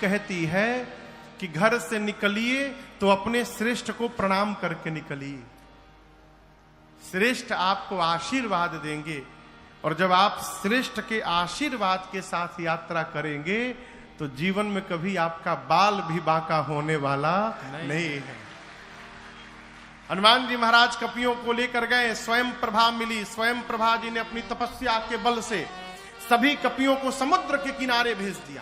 कहती है कि घर से निकलिए तो अपने श्रेष्ठ को प्रणाम करके निकलिए। श्रेष्ठ आपको आशीर्वाद देंगे, और जब आप श्रेष्ठ के आशीर्वाद के साथ यात्रा करेंगे तो जीवन में कभी आपका बाल भी बांका होने वाला नहीं है। हनुमान जी महाराज कपियों को लेकर गए, स्वयं प्रभा मिली। स्वयं प्रभा जी ने अपनी तपस्या के बल से सभी कपियों को समुद्र के किनारे भेज दिया।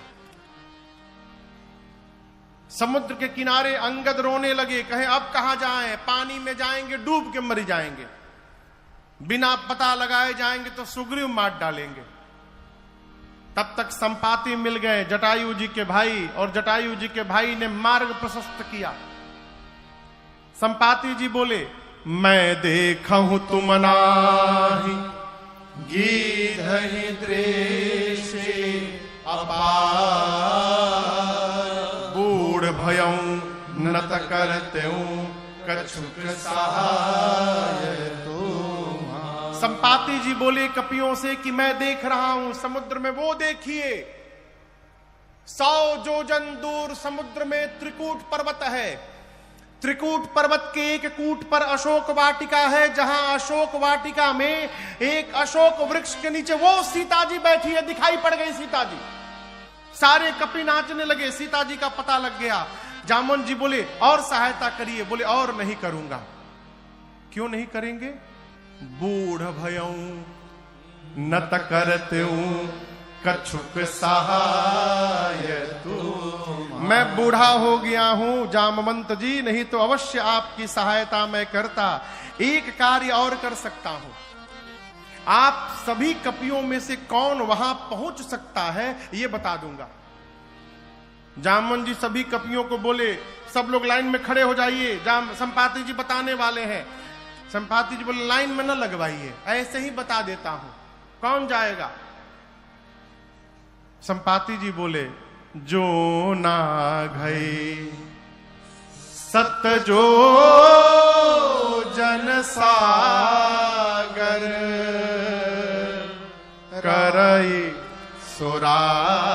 समुद्र के किनारे अंगद रोने लगे, कहे अब कहां जाएं, पानी में जाएंगे डूब के मर जाएंगे, बिना पता लगाए जाएंगे तो सुग्रीव मार डालेंगे। तब तक संपाति मिल गए, जटायु जी के भाई, और जटायु जी के भाई ने मार्ग प्रशस्त किया। संपाति जी बोले, मैं देखा हूं तुम नाही गीधहि दृश्य अपार, बूढ़ भयऊ नत करतेऊ कछुक सहाय तुम। संपाति जी बोले कपियों से कि मैं देख रहा हूं समुद्र में, वो देखिए 100 योजन दूर समुद्र में त्रिकूट पर्वत है। त्रिकूट पर्वत के एक कूट पर अशोक वाटिका है, जहां अशोक वाटिका में एक अशोक वृक्ष के नीचे वो सीता जी बैठी है। दिखाई पड़ गई सीता जी, सारे कपि नाचने लगे, सीता जी का पता लग गया। जामवन जी बोले और सहायता करिए, बोले और नहीं करूंगा। क्यों नहीं करेंगे? बूढ़ भयऊ नत करतेऊ कछुक सहाय तुम। मैं बूढ़ा हो गया हूं जामवंत जी, नहीं तो अवश्य आपकी सहायता मैं करता। एक कार्य और कर सकता हूं, आप सभी कपियों में से कौन वहां पहुंच सकता है ये बता दूंगा। जामवन जी सभी कपियों को बोले, सब लोग लाइन में खड़े हो जाइए, संपाति जी बताने वाले हैं। संपाति जी बोले लाइन में न लगवाइए, ऐसे ही बता देता हूं, कौन जाएगा? संपाति जी बोले, जो ना गए सत जो जन सागर, करई सुराम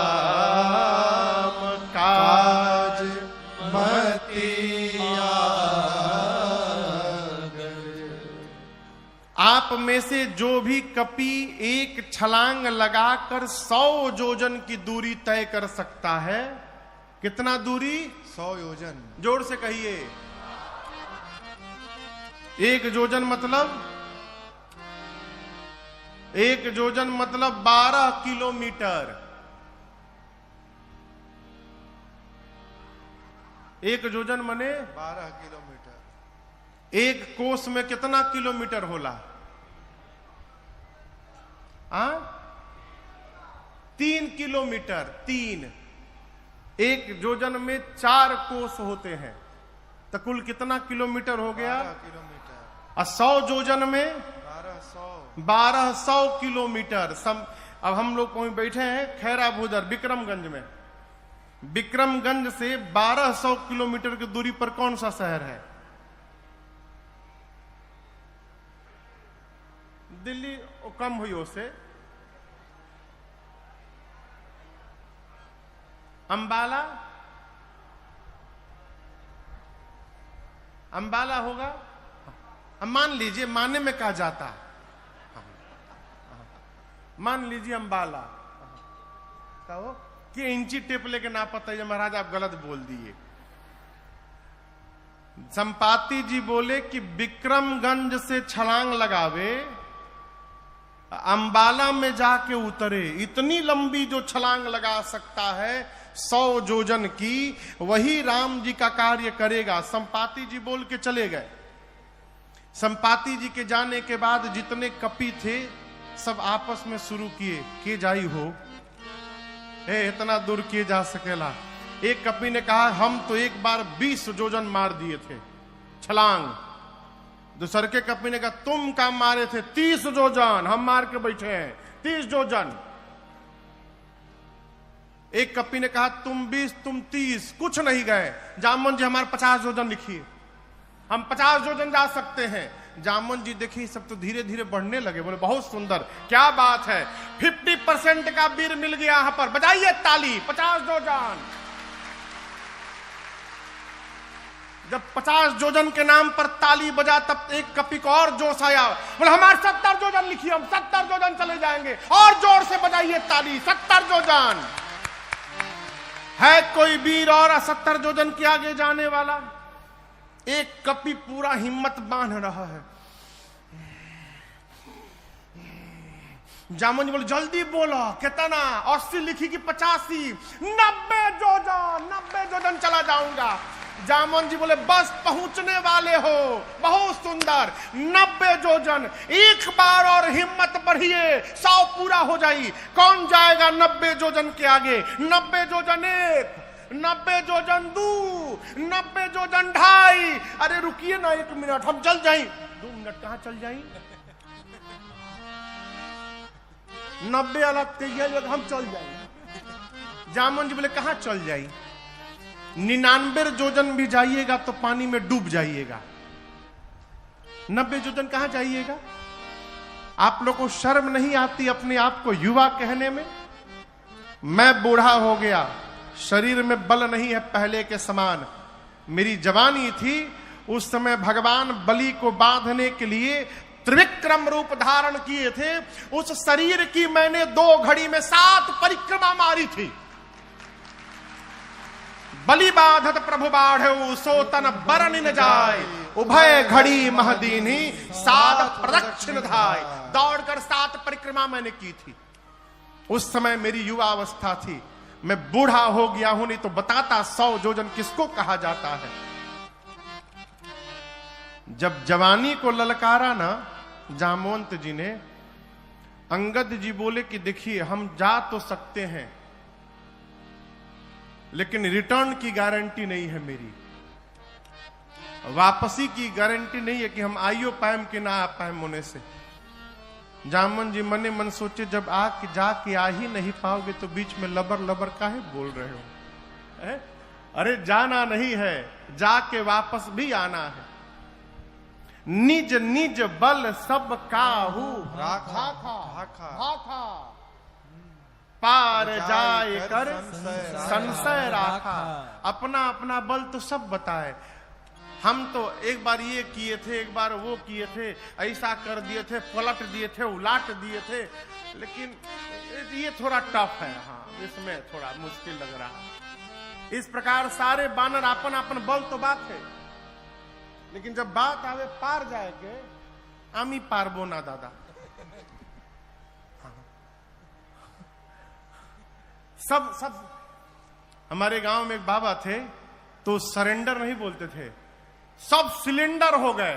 काज मतिया। आप में से जो भी कपि एक छलांग लगाकर 100 योजन की दूरी तय कर सकता है। कितना दूरी? 100 योजन। जोर से कहिए। एक योजन मतलब 12 किलोमीटर। एक योजन मने 12 किलोमीटर। एक कोस में कितना किलोमीटर होला? 3 किलोमीटर। 3 एक योजन में 4 कोस होते हैं, तो कुल कितना किलोमीटर हो गया? 12 किलोमीटर। 100 योजन में 1200 किलोमीटर। अब हम लोग कहीं बैठे हैं खैरा भूदर विक्रमगंज में। विक्रमगंज से 1200 किलोमीटर की दूरी पर कौन सा शहर है? दिल्ली कम हुई उससे। अंबाला, अंबाला होगा। मान लीजिए, मानने में कहा जाता, मान लीजिए अंबाला कहो कि इंची टेप लेके ना पता है महाराज, आप गलत बोल दिए। संपाति जी बोले कि विक्रमगंज से छलांग लगावे, अंबाला में जाके उतरे। इतनी लंबी जो छलांग लगा सकता है 100 योजन की, वही राम जी का कार्य करेगा। संपाति जी बोल के चले गए। संपाति जी के जाने के बाद जितने कपि थे सब आपस में शुरू किए कि जाई हो, इतना दूर किए जा सकेला। एक कपि ने कहा हम तो एक बार 20 योजन मार दिए थे छलांग। दूसरे के कपि ने कहा तुम काम मारे थे 30 योजन, हम मार के बैठे हैं 30 योजन। एक कपि ने कहा तुम 20 तुम 30, कुछ नहीं गए। जामवन जी हमारे 50 योजन लिखिए, हम 50 योजन जा सकते हैं। जामवन जी देखिए सब तो धीरे धीरे बढ़ने लगे। बोले बहुत सुंदर, क्या बात है, 50% का वीर मिल गया। यहां पर बजाइए ताली। 50 योजन, जब 50 योजन के नाम पर ताली बजा तब एक कपि को और जोश आया, बोले हमारे 70 योजन लिखिए, हम 70 योजन चले जाएंगे, और जोर से बजाइए ताली, 70 योजन। है कोई वीर और 70 योजन के आगे जाने वाला? एक कपि पूरा हिम्मत बांध रहा है। जामुन जी बोले जल्दी बोलो, कितना? 80 लिखी कि 85? 90 योजन, 90 योजन चला जाऊंगा। जामुन जी बोले बस पहुंचने वाले हो, बहुत सुंदर, 90 योजन। एक बार और हिम्मत बढ़िए, 100 पूरा हो जाई। कौन जाएगा 90 योजन के आगे? 90 योजन 1, 90 योजन 2, 90 योजन 2.5। अरे रुकिए ना 1 मिनट, हम चल जाए। 2 मिनट कहां चल जाए? 90 अलग तैयार, हम चल जाए। जामुन जी बोले कहां चल जाए? 99 योजन भी जाइएगा तो पानी में डूब जाइएगा, 90 योजन कहां जाइएगा? आप लोग को शर्म नहीं आती अपने आप को युवा कहने में? मैं बूढ़ा हो गया, शरीर में बल नहीं है पहले के समान। मेरी जवानी थी, उस समय भगवान बलि को बांधने के लिए त्रिविक्रम रूप धारण किए थे। उस शरीर की मैंने 2 घड़ी में 7 परिक्रमा मारी थी। बलि बाधत प्रभु बाढ़ सो तन बरन न जाय, उभय घड़ी महदीनी 7 प्रदक्षिण धाय। दौड़कर 7 परिक्रमा मैंने की थी। उस समय मेरी युवा अवस्था थी। मैं बूढ़ा हो गया हूं, नहीं तो बताता 100 योजन किसको कहा जाता है। जब जवानी को ललकारा ना जामवंत जी ने, अंगद जी बोले कि देखिए हम जा तो सकते हैं, लेकिन रिटर्न की गारंटी नहीं है मेरी, वापसी की गारंटी नहीं है कि हम आइयो पाएम कि ना आ पाएम होने से। जामन जी मने मन सोचे जब आके जाके आ ही नहीं पाओगे तो बीच में लबर लबर काहे बोल रहे हो? अरे जाना नहीं है, जाके वापस भी आना है। निज निज बल सब काहू राखा पार जाए कर संशय राखा। अपना अपना बल तो सब बताए। हम तो एक बार ये किए थे, एक बार वो किए थे, ऐसा कर दिए थे, पलट दिए थे, उलाट दिए थे, लेकिन ये थोड़ा टफ है। हाँ, इसमें थोड़ा मुश्किल लग रहा है। इस प्रकार सारे बानर अपन अपन बल तो बात है, लेकिन जब बात आवे पार जाए के, आमी पारबो ना दादा। सब हमारे गांव में एक बाबा थे, तो सरेंडर नहीं बोलते थे, सब सिलेंडर हो गए।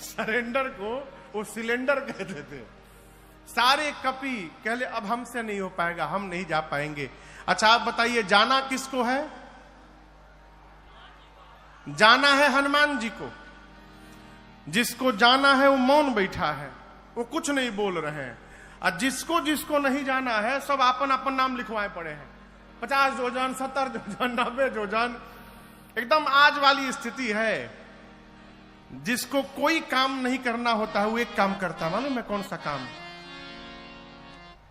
सरेंडर को वो सिलेंडर कहते थे। सारे कपि कहले अब हमसे नहीं हो पाएगा, हम नहीं जा पाएंगे। अच्छा आप बताइए जाना किसको है? जाना है हनुमान जी को। जिसको जाना है वो मौन बैठा है, वो कुछ नहीं बोल रहे हैं। और जिसको जिसको नहीं जाना है सब अपन अपन नाम लिखवाए पड़े हैं। 50 योजन, 70 योजन, 90 योजन, एकदम आज वाली स्थिति है। जिसको कोई काम नहीं करना होता है वो एक काम करता है। मालूम है कौन सा काम?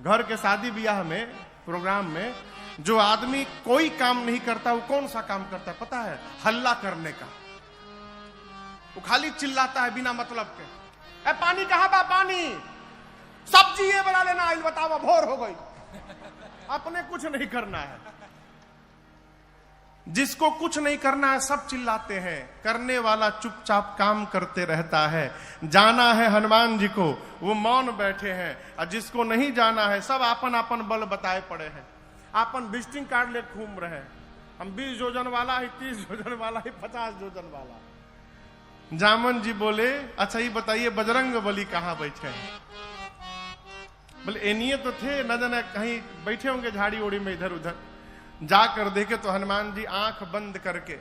घर के शादी ब्याह में, प्रोग्राम में जो आदमी कोई काम नहीं करता वो कौन सा काम करता है पता है? हल्ला करने का। वो खाली चिल्लाता है बिना मतलब के। पानी कहां बा? पानी। सब्जी ये बना लेना, आई बतावा भोर हो गई। अपने कुछ नहीं करना है। जिसको कुछ नहीं करना है सब चिल्लाते हैं, करने वाला चुपचाप काम करते रहता है। जाना है हनुमान जी को, वो मौन बैठे हैं। और जिसको नहीं जाना है सब अपन अपन बल बताए पड़े हैं। अपन विजिटिंग कार्ड ले घूम रहे हैं। हम 20 योजन वाला है, 30 योजन वाला है, 50 योजन वाला। जामन जी बोले अच्छा ये बताइए बजरंग बली कहां बैठे हैं? बोले एनिए तो थे, न जाने कहीं बैठे होंगे झाड़ी ओड़ी में इधर उधर। जाकर देखे तो हनुमान जी आंख बंद करके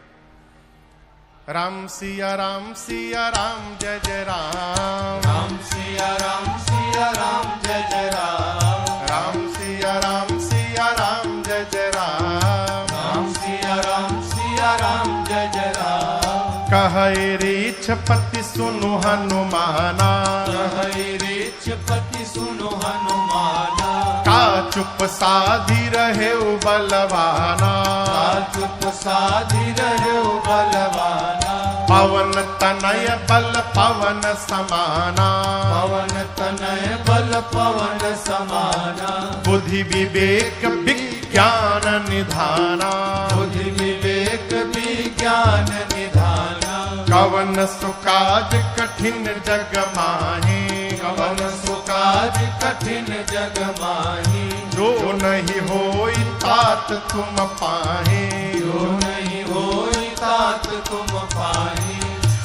राम सिया राम सिया राम जय जय राम, राम सिया राम सिया राम जय जय राम, राम सिया राम सिया राम जय जय राम, राम सिया राम सिया राम जय जय राम। कहे रीछ पति सुनु हनुमाना, कहे रीछ पति सुनो हनुमाना, का चुप साधी रहे बलवाना, का चुप साधि रहो बलवाना। पवन तनय बल पवन समाना। पवन तनय बल पवन समाना। बुद्धि विवेक विज्ञान निधाना। बुद्धि विवेक विज्ञान निधाना। कवन सुकाज कठिन जग माही। कवन सुकाज कठिन जग माही। जो नहीं होई तात तुम पाहे। जो नहीं होई तात तुम पाही।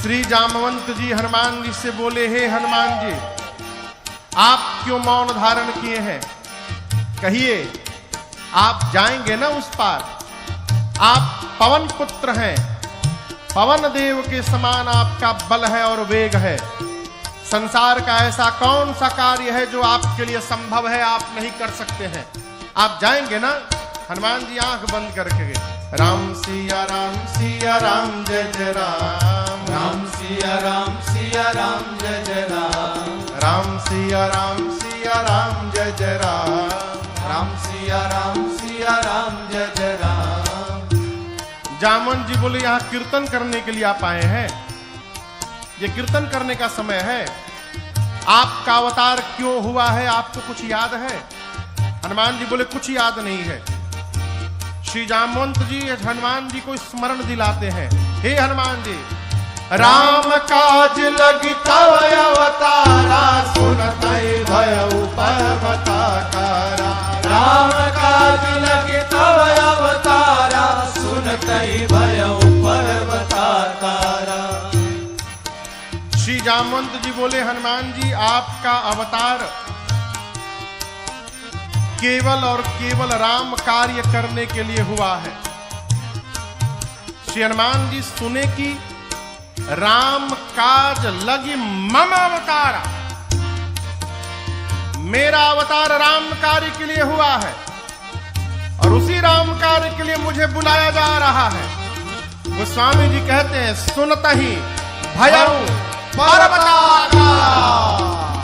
श्री जामवंत जी हनुमान जी से बोले, हे हनुमान जी, आप क्यों मौन धारण किए हैं? कहिए, आप जाएंगे ना उस पार। आप पवन पुत्र हैं, पवन देव के समान आपका बल है और वेग है। संसार का ऐसा कौन सा कार्य है जो आपके लिए संभव है, आप नहीं कर सकते हैं? आप जाएंगे ना? हनुमान जी आंख बंद करके गए। राम सिया राम जय जय राम। राम सिया राम जय जय राम। राम सिया राम जय जय राम। राम सिया राम जय जय राम। जामन जी बोले, यहाँ कीर्तन करने के लिए आप आए हैं, ये कीर्तन करने का समय है। आपका अवतार क्यों हुआ है, आपको कुछ याद है? हनुमान जी बोले, कुछ याद नहीं है। श्री जामवंत जी हनुमान जी को स्मरण दिलाते हैं, हे हनुमान जी, राम काज लगी तव अवतारा। सुनतई भयउ पर्वताकारा। राम काज लगे तव अवतारा। सुनतई भयउ पर्वताकारा। श्री जामवंत जी बोले, हनुमान जी, आपका अवतार केवल और केवल राम कार्य करने के लिए हुआ है। श्री हनुमान जी सुने कि राम काज लगी मम अवतारा, मेरा अवतार राम कार्य के लिए हुआ है और उसी राम कार्य के लिए मुझे बुलाया जा रहा है। गोस्वामी जी कहते हैं, सुनत ही भयउ पर्वताकारा।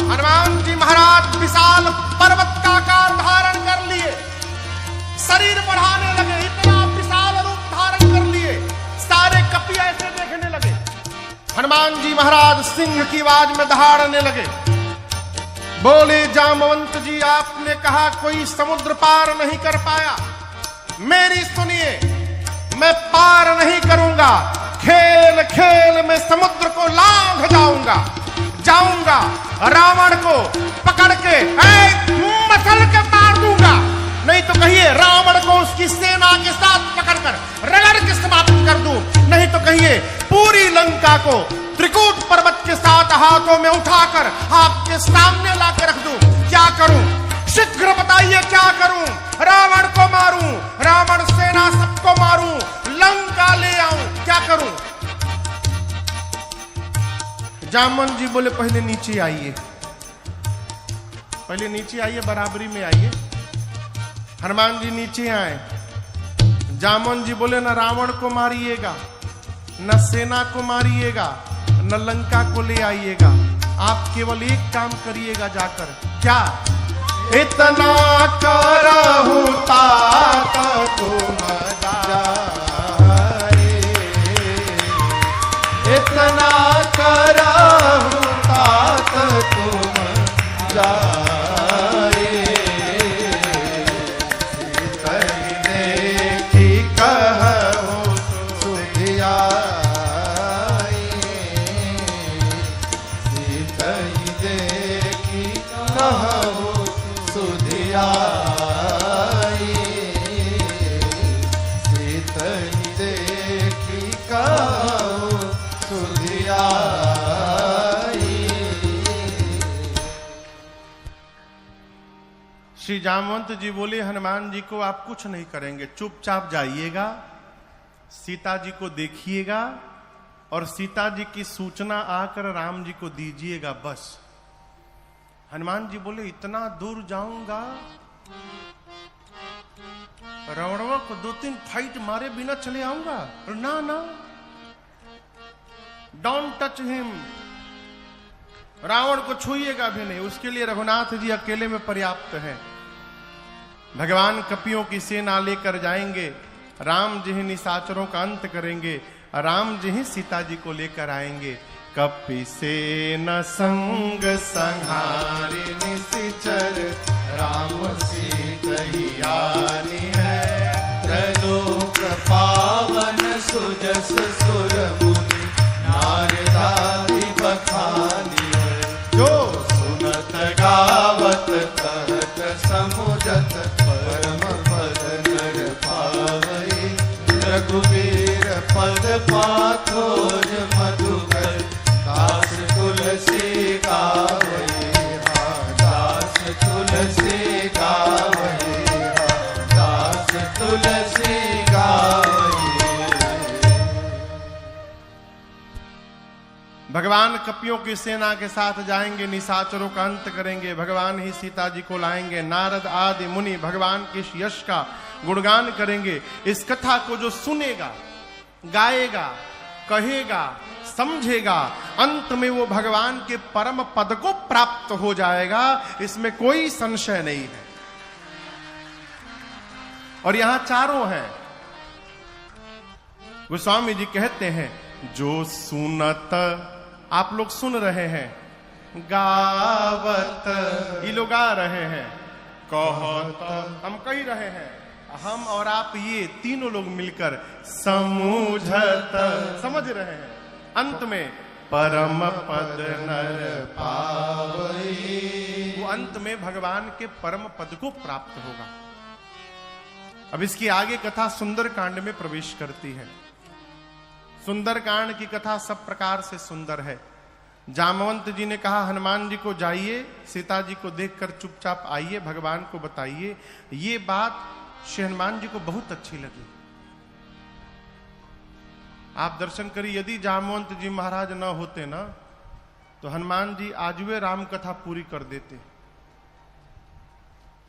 हनुमान जी महाराज विशाल पर्वत का आकार धारण कर लिए, शरीर बढ़ाने लगे, इतना विशाल रूप धारण कर लिए, सारे कपि ऐसे देखने लगे। हनुमान जी महाराज सिंह की आवाज में दहाड़ने लगे। बोले, जामवंत जी, आपने कहा कोई समुद्र पार नहीं कर पाया, मेरी सुनिए, मैं पार नहीं करूंगा। खेल खेल में समुद्र को लांघ जाऊंगा, रावण को पकड़ के मसल के मार दूंगा। नहीं तो कहिए रावण को उसकी सेना के साथ पकड़कर रगड़ के समाप्त कर दूं। नहीं तो कहिए पूरी लंका को त्रिकूट पर्वत के साथ हाथों में उठाकर आपके सामने लाके रख दूं। क्या करूं? शीघ्र बताइए, क्या करूं? रावण को मारूं, रावण सेना सबको मारूं, लंका ले आऊं, क्या करूं? जामन जी बोले, पहले नीचे आइए, पहले नीचे आइए, बराबरी में आइए। हनुमान जी नीचे आए। जामन जी बोले, न रावण को मारिएगा, न सेना को मारिएगा, न लंका को ले आइएगा, आप केवल एक काम करिएगा जाकर। क्या? इतना करहु तात तुम जाए। इतना करहु तात तुम जाए। श्री जामवंत जी बोले, हनुमान जी को आप कुछ नहीं करेंगे, चुपचाप जाइएगा, सीता जी को देखिएगा और सीता जी की सूचना आकर राम जी को दीजिएगा, बस। हनुमान जी बोले, इतना दूर जाऊंगा, रावणों को 2-3 फाइट मारे बिना चले आऊंगा? ना ना, डोंट टच हिम, रावण को छूइएगा भी नहीं, उसके लिए रघुनाथ जी अकेले में पर्याप्त है। भगवान कपियों की सेना लेकर जाएंगे, राम जी ही निशाचरों का अंत करेंगे, राम जी ही सीता जी को लेकर आएंगे। कपि से न संग संहारी निशिचर, राम सीतहियानी है। त्रैलोक पावन सुजस सुर मुनि, नारदादि बखानी है। जो सुनत गावत कहत समुझत, परम पद नर पावई। रघुवीर पद पाथोज मधुकर, दास तुलसी गावई। दास तुलसी गावई, दास तुलसी गावई। भगवान कपियों की सेना के साथ जाएंगे, निशाचरों का अंत करेंगे, भगवान ही सीता जी को लाएंगे। नारद आदि मुनि भगवान के यश का गुणगान करेंगे। इस कथा को जो सुनेगा, गाएगा, कहेगा, समझेगा, अंत में वो भगवान के परम पद को प्राप्त हो जाएगा, इसमें कोई संशय नहीं है। और यहां चारों हैं। गोस्वामी जी कहते हैं, जो सुनत, आप लोग सुन रहे हैं, गावत, ये लोग गा रहे हैं, कहत, हम कह रहे हैं, हम और आप ये तीनों लोग मिलकर समझत, समझ रहे हैं। अंत में परम पद नर पावई, वो अंत में भगवान के परम पद को प्राप्त होगा। अब इसकी आगे कथा सुंदर कांड में प्रवेश करती है। सुंदर कांड की कथा सब प्रकार से सुंदर है। जामवंत जी ने कहा, हनुमान जी को जाइए, सीता जी को देखकर चुपचाप आइए, भगवान को बताइए। ये बात श्री हनुमान जी को बहुत अच्छी लगी। आप दर्शन करिए, यदि जामवंत जी महाराज न होते ना, तो हनुमान जी आज वे राम कथा पूरी कर देते,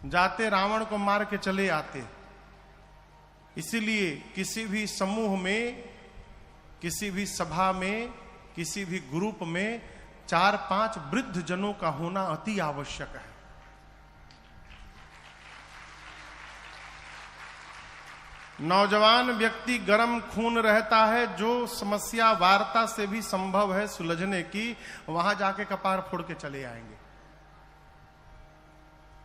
जाते रावण को मार के चले आते। इसीलिए किसी भी समूह में, किसी भी सभा में, किसी भी ग्रुप में 4-5 वृद्ध जनों का होना अति आवश्यक है। नौजवान व्यक्ति गर्म खून रहता है, जो समस्या वार्ता से भी संभव है सुलझने की, वहां जाके कपार फोड़ के चले आएंगे।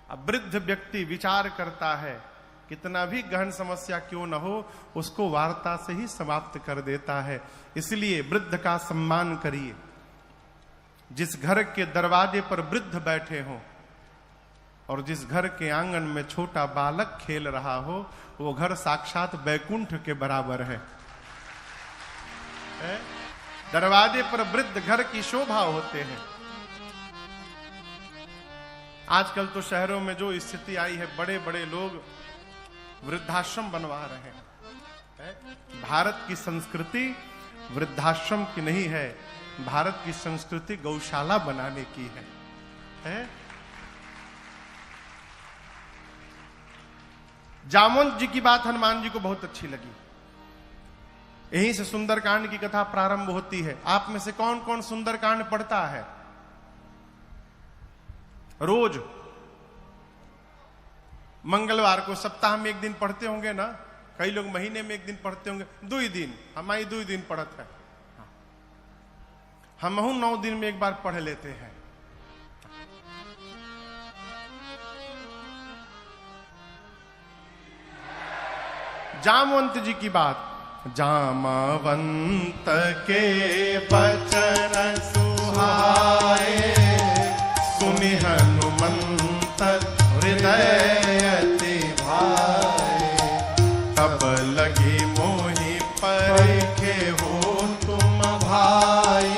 अब वृद्ध व्यक्ति विचार करता है, कितना भी गहन समस्या क्यों न हो, उसको वार्ता से ही समाप्त कर देता है। इसलिए वृद्ध का सम्मान करिए। जिस घर के दरवाजे पर वृद्ध बैठे हों और जिस घर के आंगन में छोटा बालक खेल रहा हो, वो घर साक्षात बैकुंठ के बराबर है। दरवाजे पर वृद्ध घर की शोभा होते हैं। आजकल तो शहरों में जो स्थिति आई है, बड़े बड़े लोग वृद्धाश्रम बनवा रहे हैं। भारत की संस्कृति वृद्धाश्रम की नहीं है, भारत की संस्कृति गौशाला बनाने की है? जामवंत जी की बात हनुमान जी को बहुत अच्छी लगी। यहीं से सुंदरकांड की कथा प्रारंभ होती है। आप में से कौन कौन सुंदरकांड पढ़ता है? रोज मंगलवार को सप्ताह में एक दिन पढ़ते होंगे ना? कई लोग महीने में एक दिन पढ़ते होंगे, 2 दिन, हमारी 2 दिन पढ़त है। हम 9 दिन में एक बार पढ़ लेते हैं। जामवंत जी की बात। जामवंत के बचन सुहाए, सुनि हनुमंत हृदय अति भाए। तब लगी मोहि परिखे हो तुम भाई,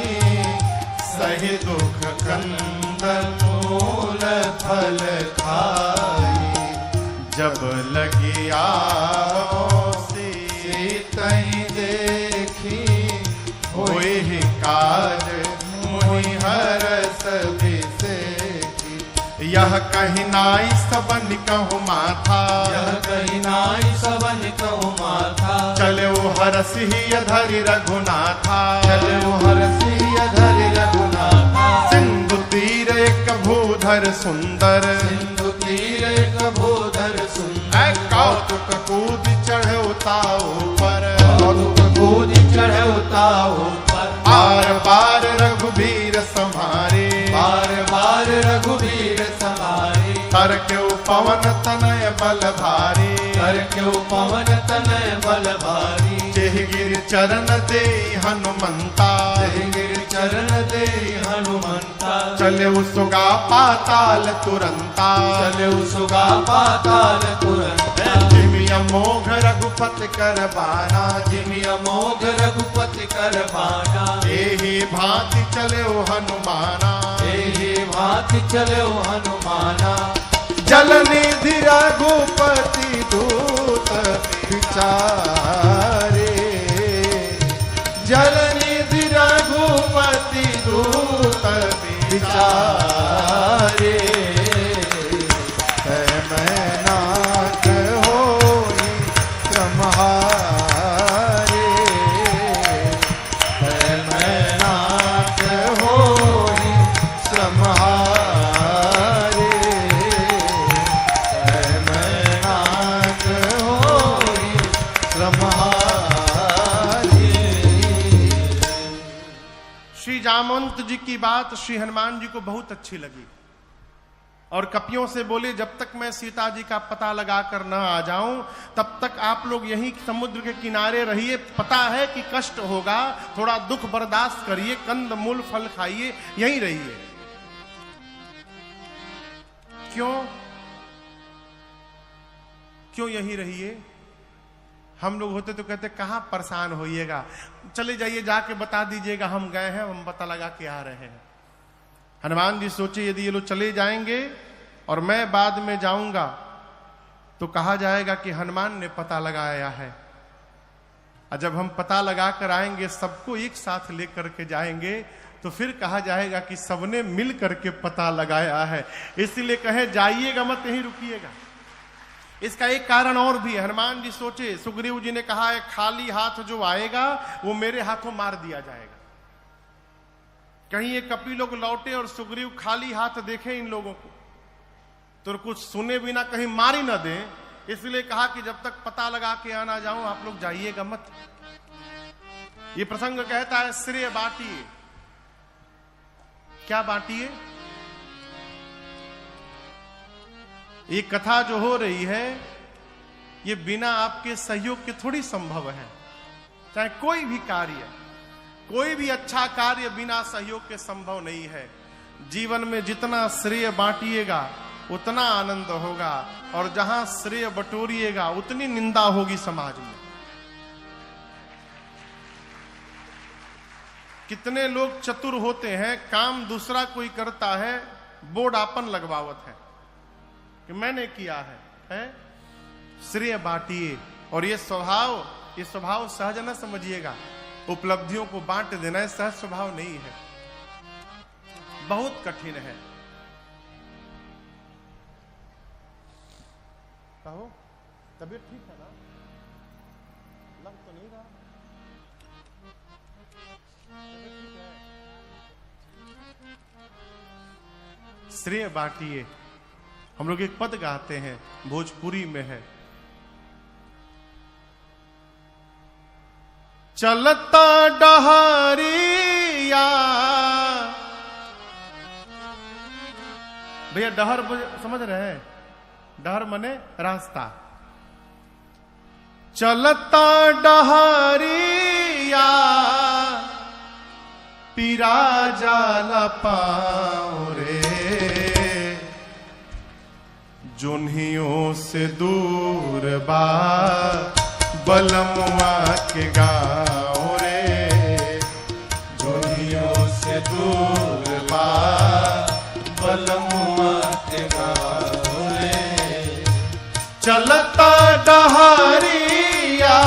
सही दुख कंदन मूल फल खाई। जब लगी आओ सीतहि देखी, होय ही काज मोहि हरस बिसेखी। यह कहीं नाई सबन कहु माथा, यह कहीं नाई सबन कहु माथा। चले वो हरसि धरि रघुनाथा, चले वो हरसि धरि रघुनाथा। सिंधु तीर एक भूधर सुंदर, सिंधु तीर एक भूधर सुंदर। कौतुक कूद चढ़ो ऊपर, दुख कूद चढ़े ऊपर, बार बार रघुबीर संहारे, बार बार रघुबीर संहारे, कर क्यों पवन तनय बल भारी, कर क्यों पवन तनय बल भारी, जेहि गिर चरण दे हनुमंता, गिर चरण दे हनुमंता, चले सुगा पाताल तुरंता, चले सुगा पाताल तुरंत, जिमि अमोघ रघुपति कर बाना, जिमि अमोघ रघुपति कर बाना, एहि भांति चले हनुमाना, एहि भांति चले हनुमाना, जलनिधि रघुपति दूत विचारे, जलनिधि रघुपति दूत विचारे, मैनाक होई क्रमहारे, मैनाक होई श्रमहारे, मैनाक होई श्रमहारे। श्री जामवंत जी की बात श्री हनुमान जी को बहुत अच्छी लगी और कपियों से बोले, जब तक मैं सीता जी का पता लगा कर न आ जाऊं तब तक आप लोग यहीं समुद्र के किनारे रहिए। पता है कि कष्ट होगा, थोड़ा दुख बर्दाश्त करिए, कंद मूल फल खाइए, यहीं रहिए। क्यों यहीं रहिए? हम लोग होते तो कहते कहां परेशान होइएगा, चले जाइए, जाके बता दीजिएगा हम गए हैं, हम पता लगा के आ रहे हैं। हनुमान जी सोचे यदि ये लोग चले जाएंगे और मैं बाद में जाऊंगा तो कहा जाएगा कि हनुमान ने पता लगाया है, और जब हम पता लगा कर आएंगे, सबको एक साथ लेकर के जाएंगे, तो फिर कहा जाएगा कि सबने मिल करके पता लगाया है। इसलिए कहे जाइएगा मत, यहीं रुकिएगा। इसका एक कारण और भी है। हनुमान जी सोचे, सुग्रीव जी ने कहा है खाली हाथ जो आएगा वो मेरे हाथों मार दिया जाएगा। कहीं ये कपि लोग लौटे और सुग्रीव खाली हाथ देखे इन लोगों को तो कुछ सुने बिना कहीं मारी ना दे, इसलिए कहा कि जब तक पता लगा के आना जाऊं आप लोग जाइएगा मत। ये प्रसंग कहता है श्रेय बांटिए। क्या बांटिए? ये कथा जो हो रही है ये बिना आपके सहयोग के थोड़ी संभव है। चाहे कोई भी कार्य, कोई भी अच्छा कार्य बिना सहयोग के संभव नहीं है। जीवन में जितना श्रेय बांटिएगा उतना आनंद होगा, और जहां श्रेय बटोरिएगा उतनी निंदा होगी समाज में। कितने लोग चतुर होते हैं, काम दूसरा कोई करता है, बोर्ड आपन लगवावत है कि मैंने किया है? श्रेय बांटिए। और ये स्वभाव सहज न समझिएगा। उपलब्धियों को बांट देना है सहज स्वभाव नहीं है, बहुत कठिन है। कहो, तबीयत ठीक है ना? लग तो नहीं रहा? तबीयत ठीक है? श्रेय बांटिए। हम लोग एक पद गाते हैं, भोजपुरी में है, चलता डहरिया। भैया डहर समझ रहे हैं? डहर मने रास्ता। चलता डहरिया पीरा जाला पाँव रे, जोन्हियों से दूर बा बलमुआ के गाँव रे, जोन्हियों से दूर बा बलमुआ के गाँव रे। चलता डहरिया,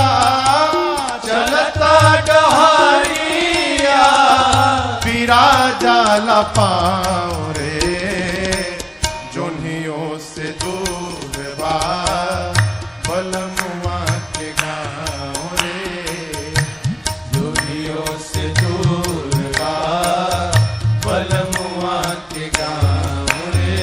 चलता डहरिया पीरा जाला पाँव रे, जोन्हियों से दूर बा बलमुआ के गाँव रे, जोनियों से दूर बा बलमुआ के गाँव रे।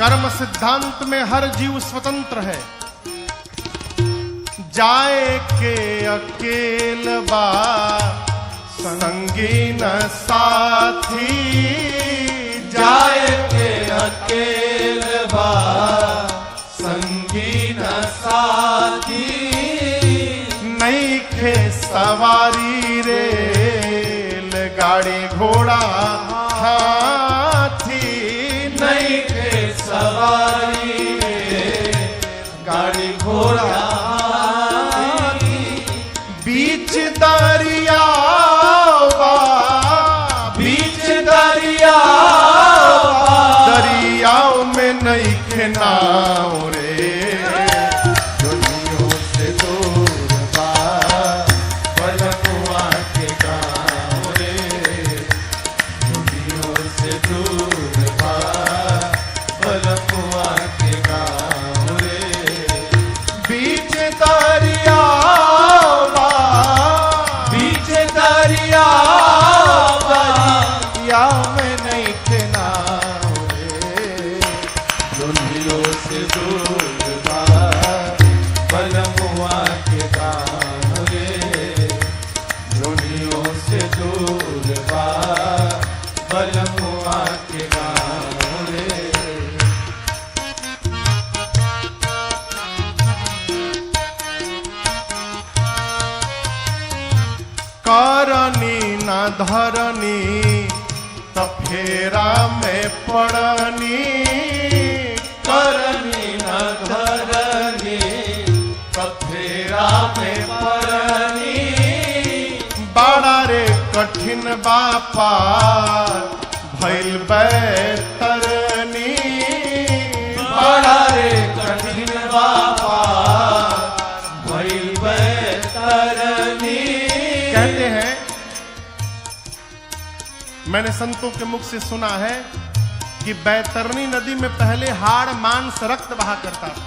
कर्म सिद्धांत में हर जीव स्वतंत्र है। जाए के अकेल बा संगी न साथी, जाए के अकेल बा संगी न साथी, नहीं खे सवारी रेल गाड़ी घोड़ा हाथी, नहीं थे सवारी गाड़ी घोड़ा हाथी, बीच दरिया बीच दरिया दरियाओं में नहीं खे नाव रे, दुनियों से दूर बा बलमुआ के गाँव रे, दुनियों से दूर बा बलमुआ के गाँव रे, बीच दरिया बीच दरिया या में नहीं खे नाव रे, दुनियों से दूर बा बलमुआ के गाँव रे, दुनियों से दूर बा बलमुआ के गाँव रे। करनी न धरनी त फेरा में पड़नी, करनी न धरनी कफेरा में परनी, बड़ा रे कठिन बापार भइल बैतरनी, बड़ा रे कठिन बापा भइल बैतरनी। कहते हैं, मैंने संतों के मुख से सुना है कि बैतरनी नदी में पहले हाड़ मांस रक्त बहा करता था।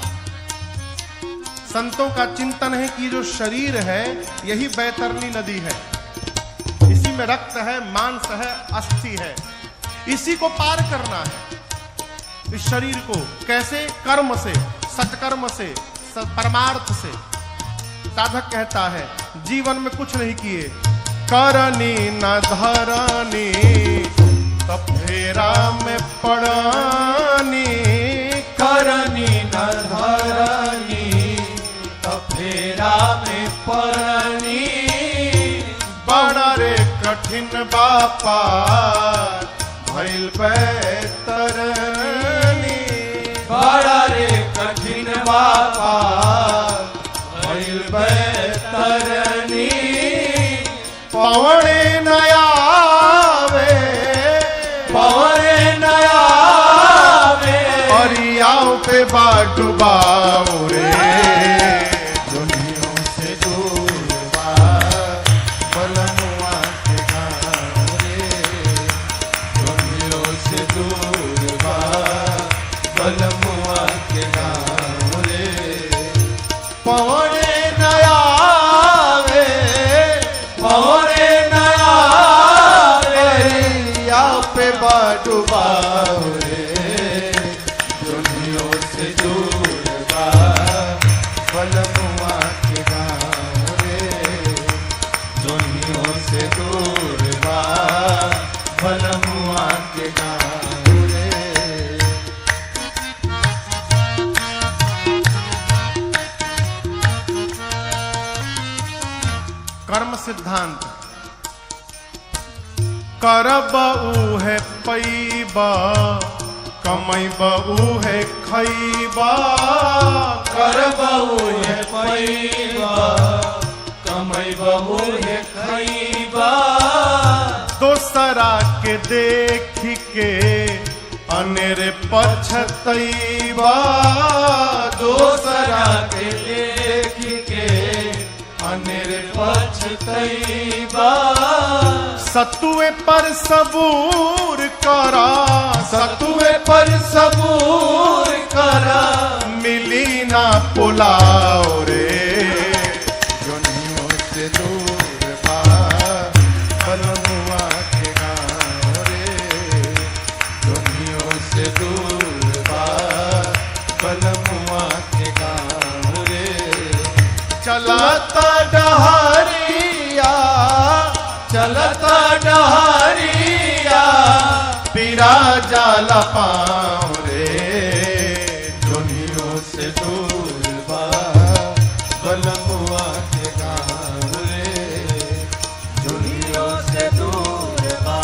संतों का चिंतन है कि जो शरीर है यही बैतरनी नदी है, इसी में रक्त है, मांस है, अस्थि है, इसी को पार करना है। इस शरीर को कैसे? कर्म से, सत्कर्म से, परमार्थ से। साधक कहता है जीवन में कुछ नहीं किए, करनी न धरनी तब फेरा में पड़नी, करनी न धरनी फेरा में परनी, बड़ा रे कठिन बापा भइल बैतरनी, बड़ा रे कठिन बापा भइल बैतरनी। पवने नयावे पवने नया अरियाओं पे बाडुबाओ रे, दुनियों से दूर बा बलमुआ के गाँव रे, दुनियों से दूर बा बलमुआ के गाँव रे। पवने नयावे पवने नया अरियाओं पे बाडुबाओ रे, दुनियों से दूर बा बलमुआ के गाँव रे, दुनियों से दूर बा बलमुआ के गाँव रे। कर्म सिद्धांत। करब है पैबा, कमैब है खैबा, करबहु है पैबा, कमैबहु है खैबा, दोसरा के देख के अनेर पछतैबा, दोसरा के देख के अनेर पछतैबा, सतुए पर सबूर करा, सतुए पर सबूर करा, मिली ना पुलाव रे, दुनियों से दूर बा बलमुआ के गाँव रे, दुनियों से दूर बा चलता डहरिया, चलता डहरिया, पीरा जाला पाँव रे, जोनियों से दूर बा बलमुआ के गाँव रे, जोनियों से दूर बा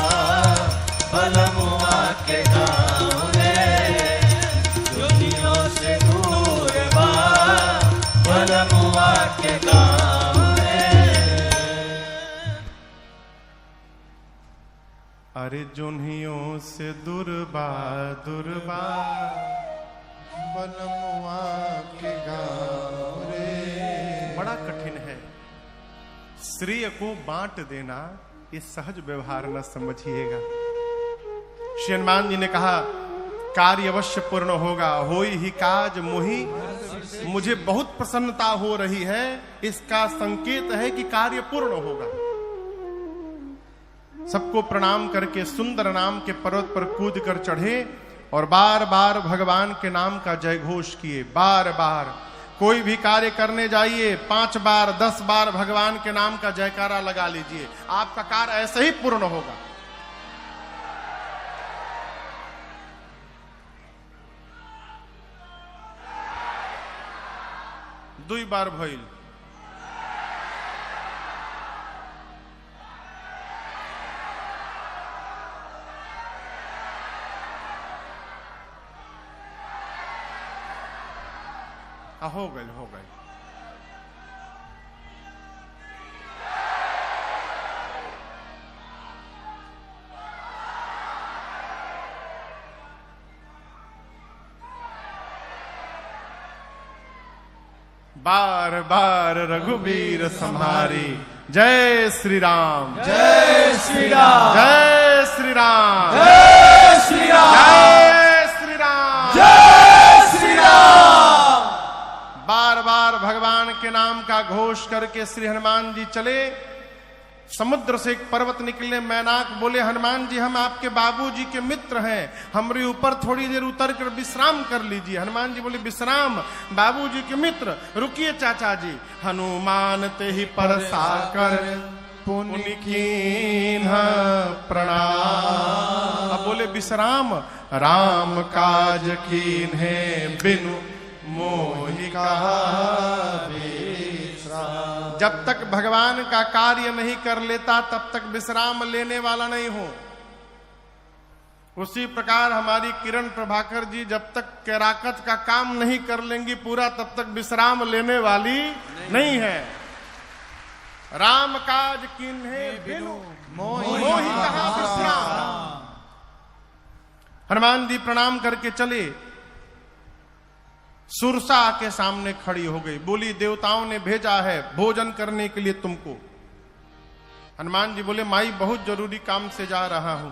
बलमुआ के गाँव रे, जोनियों से दूर बा बलमुआ के गाँव रे। अरे जोन्हियों से दुर्बा दुर्बा बलमुआ के गाँव रे। बड़ा कठिन है। श्रेय को बांट देना ये सहज व्यवहार न समझिएगा। श्री हनुमान जी ने कहा कार्य अवश्य पूर्ण होगा, होई ही काज मोहि, मुझे बहुत प्रसन्नता हो रही है, इसका संकेत है कि कार्य पूर्ण होगा। सबको प्रणाम करके सुंदर नाम के पर्वत पर कूद कर चढ़े और बार बार भगवान के नाम का जय घोष किए। बार बार कोई भी कार्य करने जाइए 5 बार 10 बार भगवान के नाम का जयकारा लगा लीजिए, आपका कार्य ऐसे ही पूर्ण होगा। दुई बार भइल। हो गए हो गए। बार बार रघुवीर संहारी, जय श्री राम, जय श्री राम, जय श्री राम, जय श्री राम, जय श्री राम, जय श्री राम। बार बार भगवान के नाम का घोष करके श्री हनुमान जी चले। समुद्र से एक पर्वत निकले, मैनाक बोले हनुमान जी हम आपके बाबूजी के मित्र हैं, हमारे ऊपर थोड़ी देर उतर कर विश्राम कर लीजिए। हनुमान जी बोले विश्राम, बाबूजी के मित्र, रुकिए चाचा जी। हनुमान ते ही परसा कर पुनि कीन्ह प्रणाम। अब बोले विश्राम, राम काज कीन्हे बिनु मोहि कहा विश्राम। जब तक भगवान का कार्य नहीं कर लेता तब तक विश्राम लेने वाला नहीं हो। उसी प्रकार हमारी किरण प्रभाकर जी जब तक कैराकत का काम नहीं कर लेंगी पूरा तब तक विश्राम लेने वाली नहीं है। राम काज किन्हे बिनु मोहि कहा विश्राम। हनुमान जी प्रणाम करके चले। सुरसा के सामने खड़ी हो गई, बोली देवताओं ने भेजा है भोजन करने के लिए तुमको। हनुमान जी बोले माई बहुत जरूरी काम से जा रहा हूं,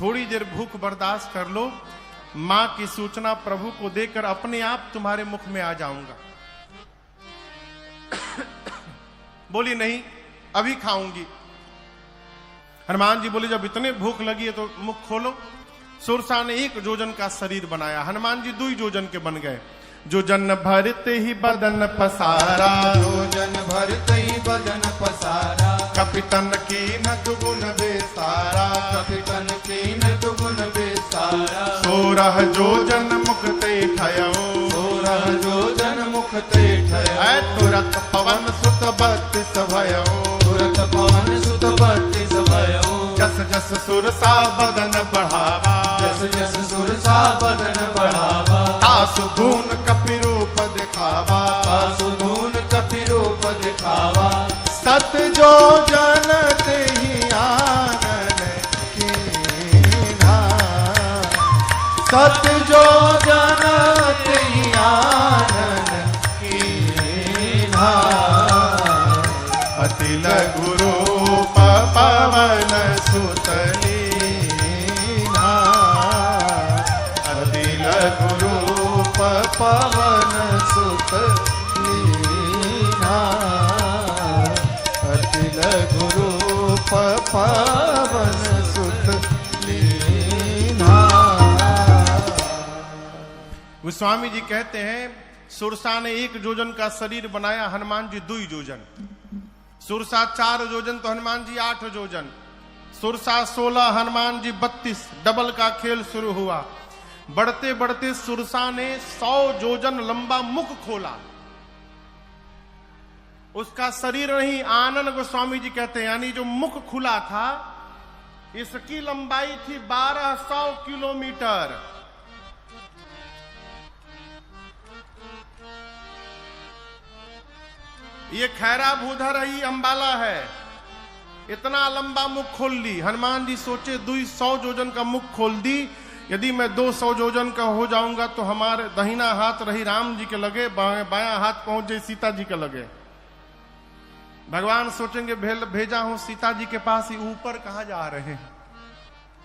थोड़ी देर भूख बर्दाश्त कर लो, मां की सूचना प्रभु को देकर अपने आप तुम्हारे मुख में आ जाऊंगा। बोली नहीं अभी खाऊंगी। हनुमान जी बोले जब इतने भूख लगी है तो मुख खोलो। सुरसा ने 1 जोजन का शरीर बनाया, हनुमान जी 2 जोजन के बन गए। जोजन भरते ही बदन पसारा, जोजन भरते ही बदन पसारा, कपितन की न दुगुन बेसारा, कपितन की न दुगुन बेसारा। 16 जोजन मुक्ते ठयो, 16 जोजन मुक्ते ठयो। तुरत पवन सुत 32 भयो, तुरत पवन सुत 32 भयो। जस जस सुरसा बदन बढ़ावा, जस जस सुरसा बदन बढ़ावा। तासु धून कपि रूप दिखावा, तासु धून कपि रूप दिखावा। सत जो जनत ही आनन कीन्हा, सत जो जनत ही आनन कीन्हा। अति लघु रूप पवन सुत लीन्हा, अति लघु रूप पवन सुत लीन्हा, अति लघु रूप पवन सुत लीन्हा। गोस्वामी जी कहते हैं सुरसा ने 1 योजन का शरीर बनाया, हनुमान जी 2 योजन। सुरसा 4 योजन तो हनुमान जी 8 योजन। सुरसा 16, हनुमान जी 32। डबल का खेल शुरू हुआ। बढ़ते बढ़ते सुरसा ने 100 योजन लंबा मुख खोला। उसका शरीर नहीं, आनंद गोस्वामी जी कहते हैं, यानी जो मुख खुला था, इसकी लंबाई थी 1200 किलोमीटर। ये खैरा भूधर ही अंबाला है। इतना लंबा मुख खोल ली। हनुमान जी सोचे 200 योजन का मुख खोल दी, यदि मैं 200 योजन का हो जाऊंगा तो हमारे दाहिना हाथ रही राम जी के लगे, बायां हाथ पहुंच जाए सीता जी के लगे। भगवान सोचेंगे भेजा हूं सीता जी के पास, ही ऊपर कहां जा रहे हैं,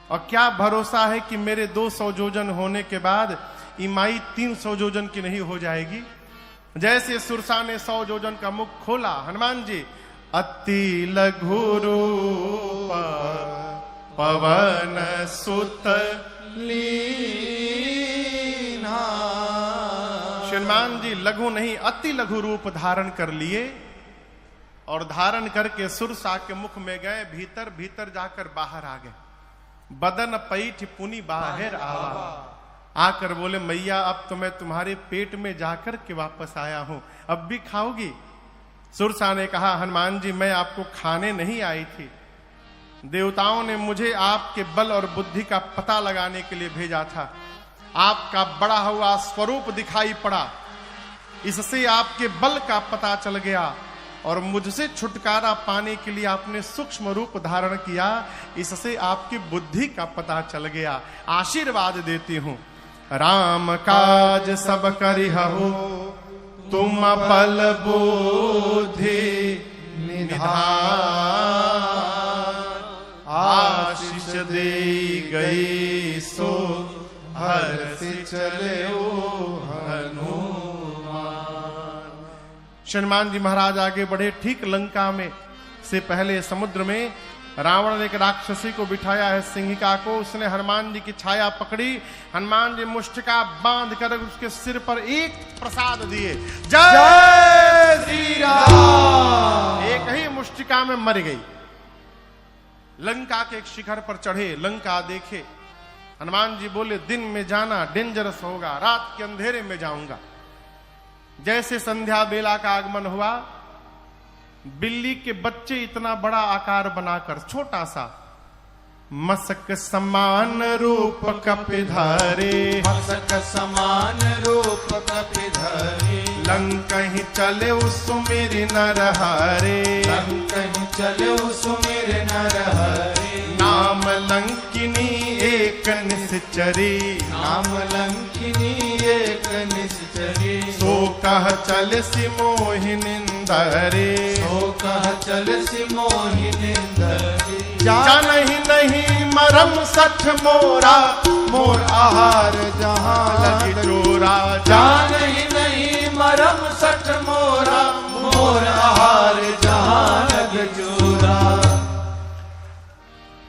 और क्या भरोसा है कि मेरे 200 योजन होने के बाद इमाई 300 योजन की नहीं हो जाएगी। जैसे सुरसा ने 100 योजन का मुख खोला, हनुमान जी अति लघु रूप पवन सुत लीना। हनुमान जी लघु नहीं, अति लघु रूप धारण कर लिए, और धारण करके सुरसा के मुख में गए। भीतर भीतर जाकर बाहर आ गए। बदन पैठ पुनि बाहर आवा। आकर बोले मैया अब तो मैं तुम्हारे पेट में जाकर के वापस आया हूं, अब भी खाओगी? सुरसा ने कहा हनुमान जी मैं आपको खाने नहीं आई थी, देवताओं ने मुझे आपके बल और बुद्धि का पता लगाने के लिए भेजा था। आपका बड़ा हुआ स्वरूप दिखाई पड़ा, इससे आपके बल का पता चल गया, और मुझसे छुटकारा पाने के लिए आपने सूक्ष्म रूप धारण किया, इससे आपकी बुद्धि का पता चल गया। आशीर्वाद देती हूं, राम काज सब करिहु तुम बल बुद्धि निधान। आशीष दे गई सो हर्ष चले हनुमान। हनुमान जी महाराज आगे बढ़े। ठीक लंका में से पहले समुद्र में रावण ने एक राक्षसी को बिठाया है, सिंहिका को। उसने हनुमान जी की छाया पकड़ी, हनुमान जी मुष्टिका बांध कर उसके सिर पर एक प्रसाद दिए, जय श्री राम। एक ही मुष्टिका में मर गई। लंका के एक शिखर पर चढ़े, लंका देखे। हनुमान जी बोले दिन में जाना डेंजरस होगा, रात के अंधेरे में जाऊंगा। जैसे संध्या बेला का आगमन हुआ, बिल्ली के बच्चे इतना बड़ा आकार बनाकर, छोटा सा, मसक समान रूप कपिधारे, मसक समान रूप कपिधारे, लंकहि चले सुमिर नरहरे, लंकहि चले सुमिर नरहरे। नाम लंकिनी एक निश्चरी, नाम लंकिनी एक निश्चरी। सो कह चल सी मोहिनिंदरे, सो कह चल सी मोहिनिंदरे। जानहि नहीं मरम सठ मोरा, मोर आहार जहां लगी चोरा। जानहि नहीं मरम सठ मोरा, मोर आहार जहां लग चोरा।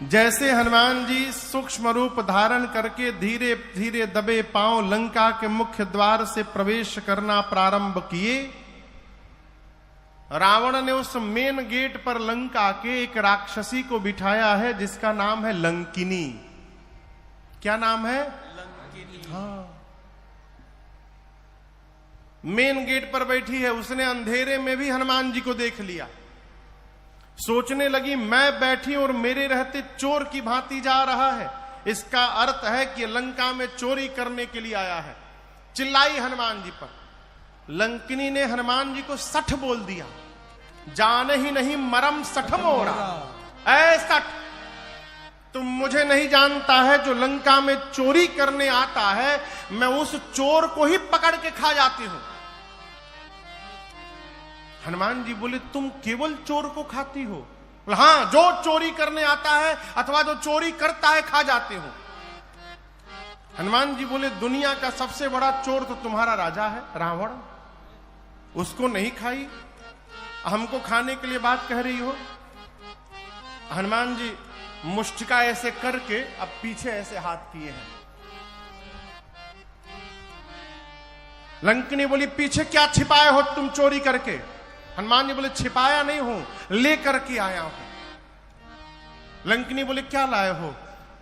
जैसे हनुमान जी सूक्ष्म रूप धारण करके धीरे धीरे दबे पांव लंका के मुख्य द्वार से प्रवेश करना प्रारंभ किए, रावण ने उस मेन गेट पर लंका के एक राक्षसी को बिठाया है जिसका नाम है लंकिनी। क्या नाम है? लंकिनी। हाँ, मेन गेट पर बैठी है। उसने अंधेरे में भी हनुमान जी को देख लिया। सोचने लगी मैं बैठी और मेरे रहते चोर की भांति जा रहा है, इसका अर्थ है कि लंका में चोरी करने के लिए आया है। चिल्लाई हनुमान जी पर। लंकिनी ने हनुमान जी को सठ बोल दिया, जान ही नहीं मरम सठ मोरा। ऐ सठ, तुम मुझे नहीं जानता है, जो लंका में चोरी करने आता है मैं उस चोर को ही पकड़ के खा जाती हूं। हनुमान जी बोले तुम केवल चोर को खाती हो? हाँ, जो चोरी करने आता है अथवा जो चोरी करता है खा जाते हो। हनुमान जी बोले दुनिया का सबसे बड़ा चोर तो तुम्हारा राजा है रावण, उसको नहीं खाई, हमको खाने के लिए बात कह रही हो? हनुमान जी मुष्टिका ऐसे करके अब पीछे ऐसे हाथ किए हैं। लंकिनी बोली पीछे क्या छिपाए हो तुम चोरी करके? हनुमान जी बोले छिपाया नहीं हूं, ले करके आया हूं। लंकिनी बोले क्या लाए हो?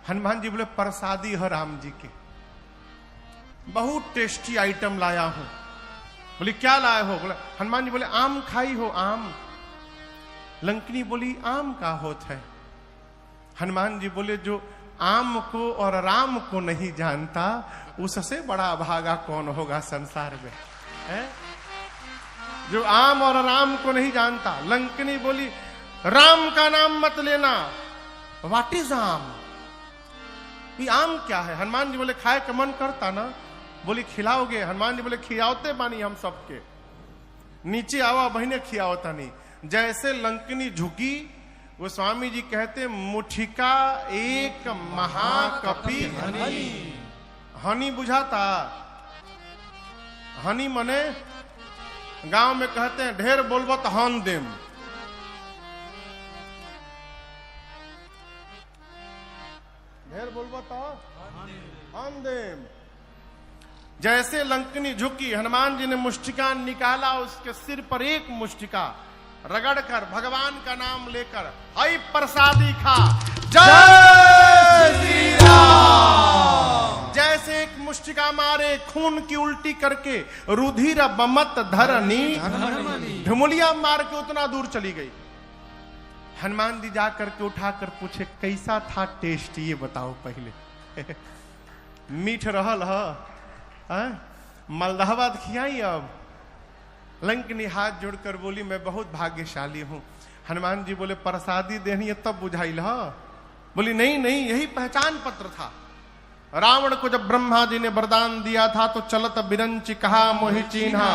हनुमान जी बोले प्रसादी है राम जी के, बहुत टेस्टी आइटम लाया हूं। बोली क्या लाए हो? बोले हनुमान जी बोले आम खाई हो आम? लंकिनी बोली आम का होता है? हनुमान जी बोले जो आम को और राम को नहीं जानता उससे बड़ा भागा कौन होगा संसार में, है? जो आम और राम को नहीं जानता। लंकिनी बोली राम का नाम मत लेना, व्हाट इज आम? ये आम क्या है? हनुमान जी बोले खाए का मन करता ना? बोली खिलाओगे? हनुमान जी बोले खिलाते बानी हम सबके, नीचे आवा बहने खियावता नहीं। जैसे लंकिनी झुकी वो स्वामी जी कहते मुठिका एक महाकपि हनी। हनी बुझाता? हनी मने गांव में कहते हैं ढेर बोलबो तो हन देम। ढेर बोलबो तो हन देम। जैसे लंकिनी झुकी, हनुमान जी ने मुष्टिका निकाला, उसके सिर पर एक मुष्टिका रगड़कर भगवान का नाम लेकर आई प्रसादी खा। जय श्री राम। जैसे एक मुष्टिका मारे खून की उल्टी करके रुधिर बमत धरनी ढुमुलिया मार के उतना दूर चली गई। हनुमान जी जाकर के उठाकर पूछे कैसा था टेस्ट, ये बताओ पहले। मीठ रहल है? मलदहबाद खियाई अब? लंकिनी हाथ जोड़कर बोली मैं बहुत भाग्यशाली हूं। हनुमान जी बोले प्रसादी देनी है तब बुझाइल हा? बोली नहीं नहीं, यही पहचान पत्र था। रावण को जब ब्रह्मा जी ने वरदान दिया था तो चलत बिरंच कहा मोहि चीन्हा,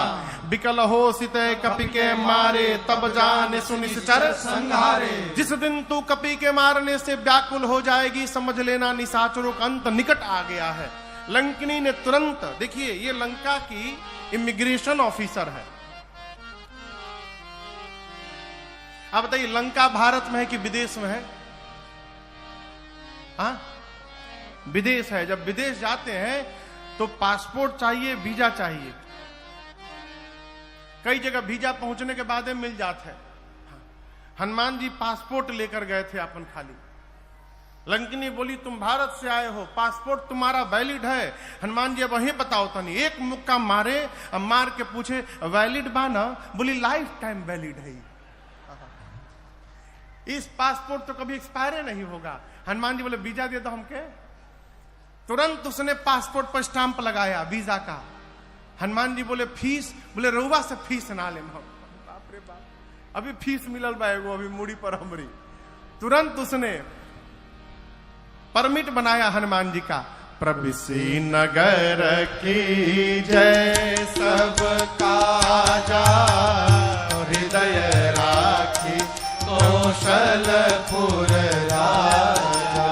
बिकल हो सिते कपि के मारे तब जाने सुनिश्चर संहारे। जिस दिन तू कपि के मारने से व्याकुल हो जाएगी समझ लेना निशाचरों का अंत निकट आ गया है। लंकिनी ने तुरंत, देखिए ये लंका की इमिग्रेशन ऑफिसर है। अब बताइए लंका भारत में है कि विदेश में है? हाँ विदेश है। जब विदेश जाते हैं तो पासपोर्ट चाहिए, वीजा चाहिए। कई जगह वीजा पहुंचने के बाद मिल जाता है। हनुमान जी पासपोर्ट लेकर गए थे अपन खाली। लंकिनी बोली तुम भारत से आए हो, पासपोर्ट तुम्हारा वैलिड है? हनुमान जी अब वही बताओ तनी। एक मुक्का मारे, अब मार के पूछे वैलिड बा ना? बोली लाइफ टाइम वैलिड है, इस पासपोर्ट तो कभी एक्सपायर नहीं होगा। हनुमान जी बोले वीजा दे दो हमके। तुरंत उसने पासपोर्ट पर स्टांप लगाया वीजा का। हनुमान जी बोले फीस? बोले रउआ से फीस ना ले। बाप रे बाप, अभी फीस मिलल बा एगो, अभी मुड़ी पर हमरी। तुरंत उसने परमिट बनाया हनुमान जी का। प्रविसी नगर की जय सब काजा, हृदय राखी कौशलपुर राजा।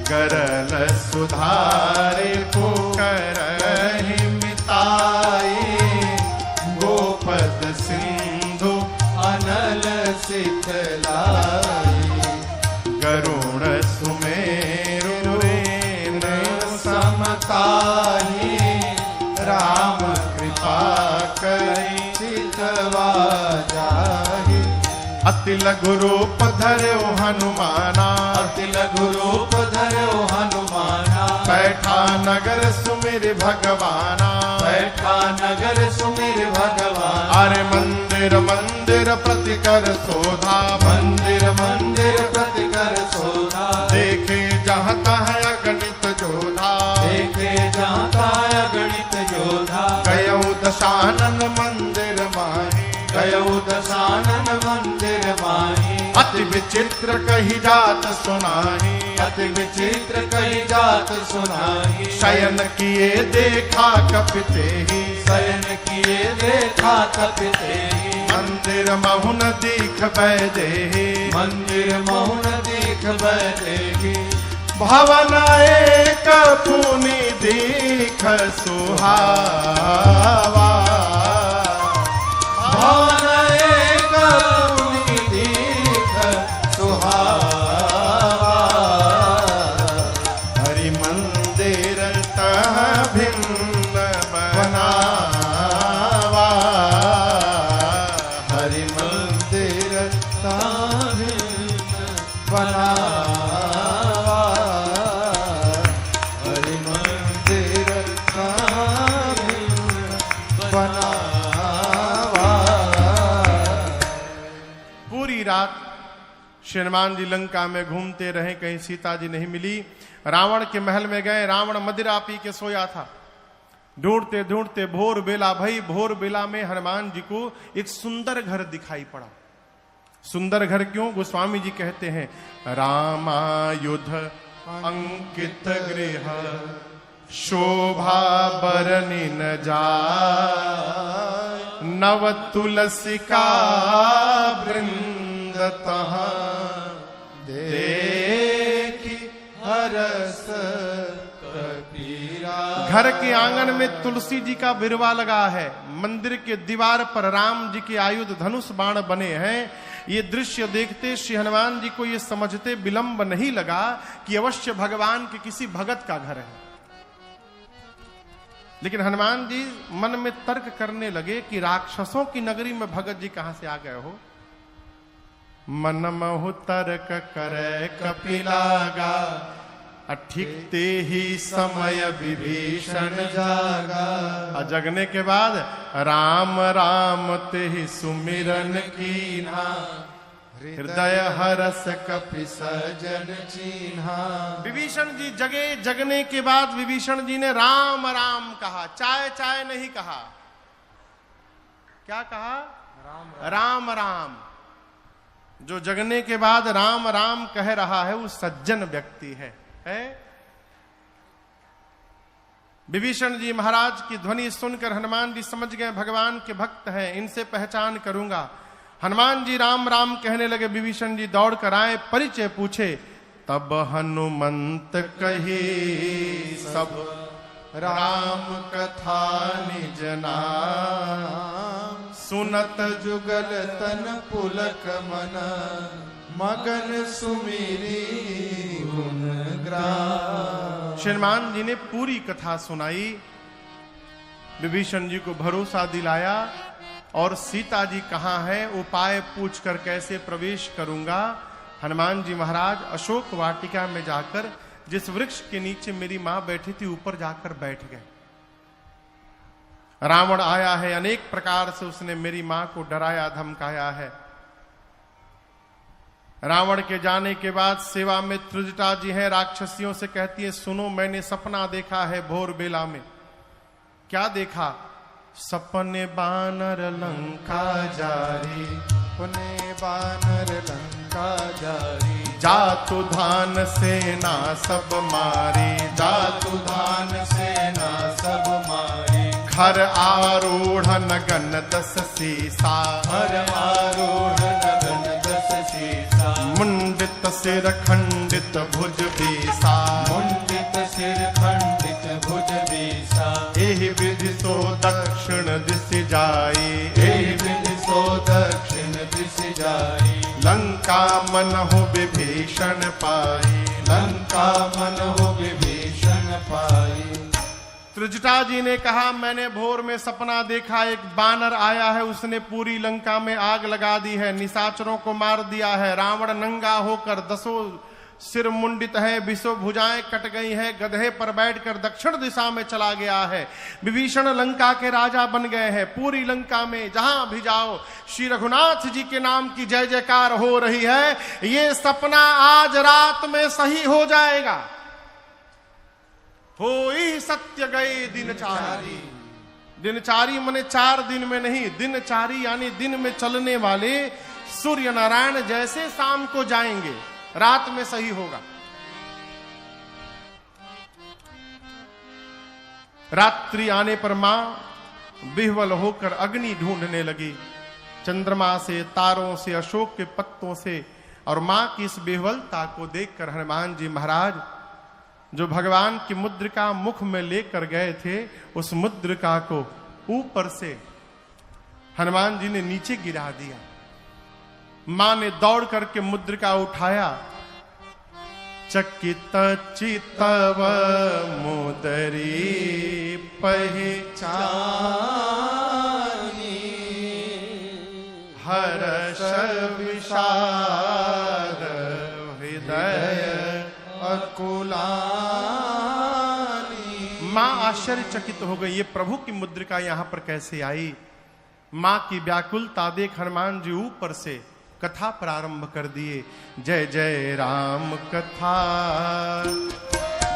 गरल सुधारे पुकरहि मिताई, गोपद सिंधु अनल सिखलाई। गरुण सुमेरु रेणु समताही, राम कृपा करी चितवा जाहि। अति लघु रूप धर्यो हनुमाना, अति लघु रूप धर्यो हनुमाना। बैठा नगर सुमिर भगवाना, बैठा नगर सुमिर भगवान। अरे मंदिर मंदिर प्रति कर शोधा, मंदिर मंदिर प्रति कर शोधा। देखे जहाँ तहाँ अगणित जोधा, देखे जहाँ तहाँ अगणित जोधा। गयौ दशानन मंदिर माही, गयौ दशानन मंदिर माही। अति विचित्र कही जात सुनाही, अति विचित्र कही जात सुनाही। शयन किए देखा कपिते ही, शयन किए देखा कपिते ही। मंदिर महुन दीख बैदेही, मंदिर महुन दीख बैदेही। भवन एक पुनि दीख सुहावा, भवन एक पुनि दीख सुहावा। हरि मंदिर तह भिन्न बनावा, श्री हनुमान जी लंका में घूमते रहे, कहीं सीता जी नहीं मिली। रावण के महल में गए, रावण मदिरा पी के सोया था। ढूंढते ढूंढते भोर बेला भई, भोर बेला में हनुमान जी को एक सुंदर घर दिखाई पड़ा। सुंदर घर क्यों? गोस्वामी जी कहते हैं, रामायुध अंकित गृह शोभा बरनी न जाय, नव तुलसिका वृंद तहाँ देखी हरस कपीरा। घर के आंगन में तुलसी जी का बिरवा लगा है, मंदिर के दीवार पर राम जी के आयुध धनुष बाण बने हैं। ये दृश्य देखते श्री हनुमान जी को ये समझते विलंब नहीं लगा कि अवश्य भगवान के किसी भगत का घर है। लेकिन हनुमान जी मन में तर्क करने लगे कि राक्षसों की नगरी में भगत जी कहां से आ गए हो। मन महु तर्क करे कपिलागा, अठिकते ही समय विभीषण जागा। जगने के बाद राम राम ते ही सुमिरन कीन्हा, हृदय हरस कपि सजन चीन्हा। विभीषण जी जगे, जगने के बाद विभीषण जी ने राम राम कहा, चाय चाय नहीं कहा। क्या कहा? राम राम। जो जगने के बाद राम राम कह रहा है वो सज्जन व्यक्ति है। विभीषण जी महाराज की ध्वनि सुनकर हनुमान जी समझ गए भगवान के भक्त हैं, इनसे पहचान करूंगा। हनुमान जी राम राम कहने लगे। विभीषण जी दौड़ कर आए, परिचय पूछे। तब हनुमंत कही सब राम कथा निज नाम, सुनत जुगल तन पुलक मन, मगन सुमिरी गुण ग्राम। श्रीमान जी ने पूरी कथा सुनाई, विभीषण जी को भरोसा दिलाया और सीता जी कहाँ है उपाय पूछकर कैसे प्रवेश करूंगा। हनुमान जी महाराज अशोक वाटिका में जाकर जिस वृक्ष के नीचे मेरी मां बैठी थी ऊपर जाकर बैठ गए। रावण आया है, अनेक प्रकार से उसने मेरी मां को डराया धमकाया है। रावण के जाने के बाद सेवा में त्रिजटा जी हैं, राक्षसियों से कहती है सुनो मैंने सपना देखा है भोर बेला में। क्या देखा? सपने बानर लंका जारी, सपने बानर लंका जारी, जातु धान सेना सब मारी, जातु धान सेना सब मारी। खर आरूढ़ नगन दस सीसा, हर आरूढ़ नगन दस सीसा। मुंडित सिर खंडित भुज बीसा, मुंडित सिर खंडित भुज बीसा। एहि विधि सो दक्षिण दिश जाई, एहि विधि सो दक्षिण दिश जाई। लंका मन हो विभीषण पाई, लंका मन हो विभीषण पाई। त्रिजटा जी ने कहा मैंने भोर में सपना देखा, एक बानर आया है, उसने पूरी लंका में आग लगा दी है, निशाचरों को मार दिया है। रावण नंगा होकर दसों सिर मुंडित है, बिसो भुजाएं कट गई है, गधे पर बैठकर दक्षिण दिशा में चला गया है। विभीषण लंका के राजा बन गए हैं। पूरी लंका में जहां भी जाओ श्री रघुनाथ जी के नाम की जय जयकार हो रही है। ये सपना आज रात में सही हो जाएगा। होई सत्य गए दिनचारी। दिनचारी माने 4 दिन में नहीं, दिनचारी यानी दिन में चलने वाले सूर्य नारायण जैसे शाम को जाएंगे, रात में सही होगा। रात्रि आने पर मां विह्वल होकर अग्नि ढूंढने लगी, चंद्रमा से, तारों से, अशोक के पत्तों से। और मां की इस विह्वलता को देखकर हनुमान जी महाराज जो भगवान की मुद्रिका मुख में लेकर गए थे, उस मुद्रिका को ऊपर से हनुमान जी ने नीचे गिरा दिया। मां ने दौड़ करके मुद्रिका उठाया। चकित चितव मुदरी पहचानी, हर्ष विषाद हृदय अकुलानी। मां आश्चर्यचकित हो गई, ये प्रभु की मुद्रिका यहां पर कैसे आई। मां की व्याकुलता देख हनुमान जी ऊपर से कथा प्रारंभ कर दिए। जय जय राम कथा,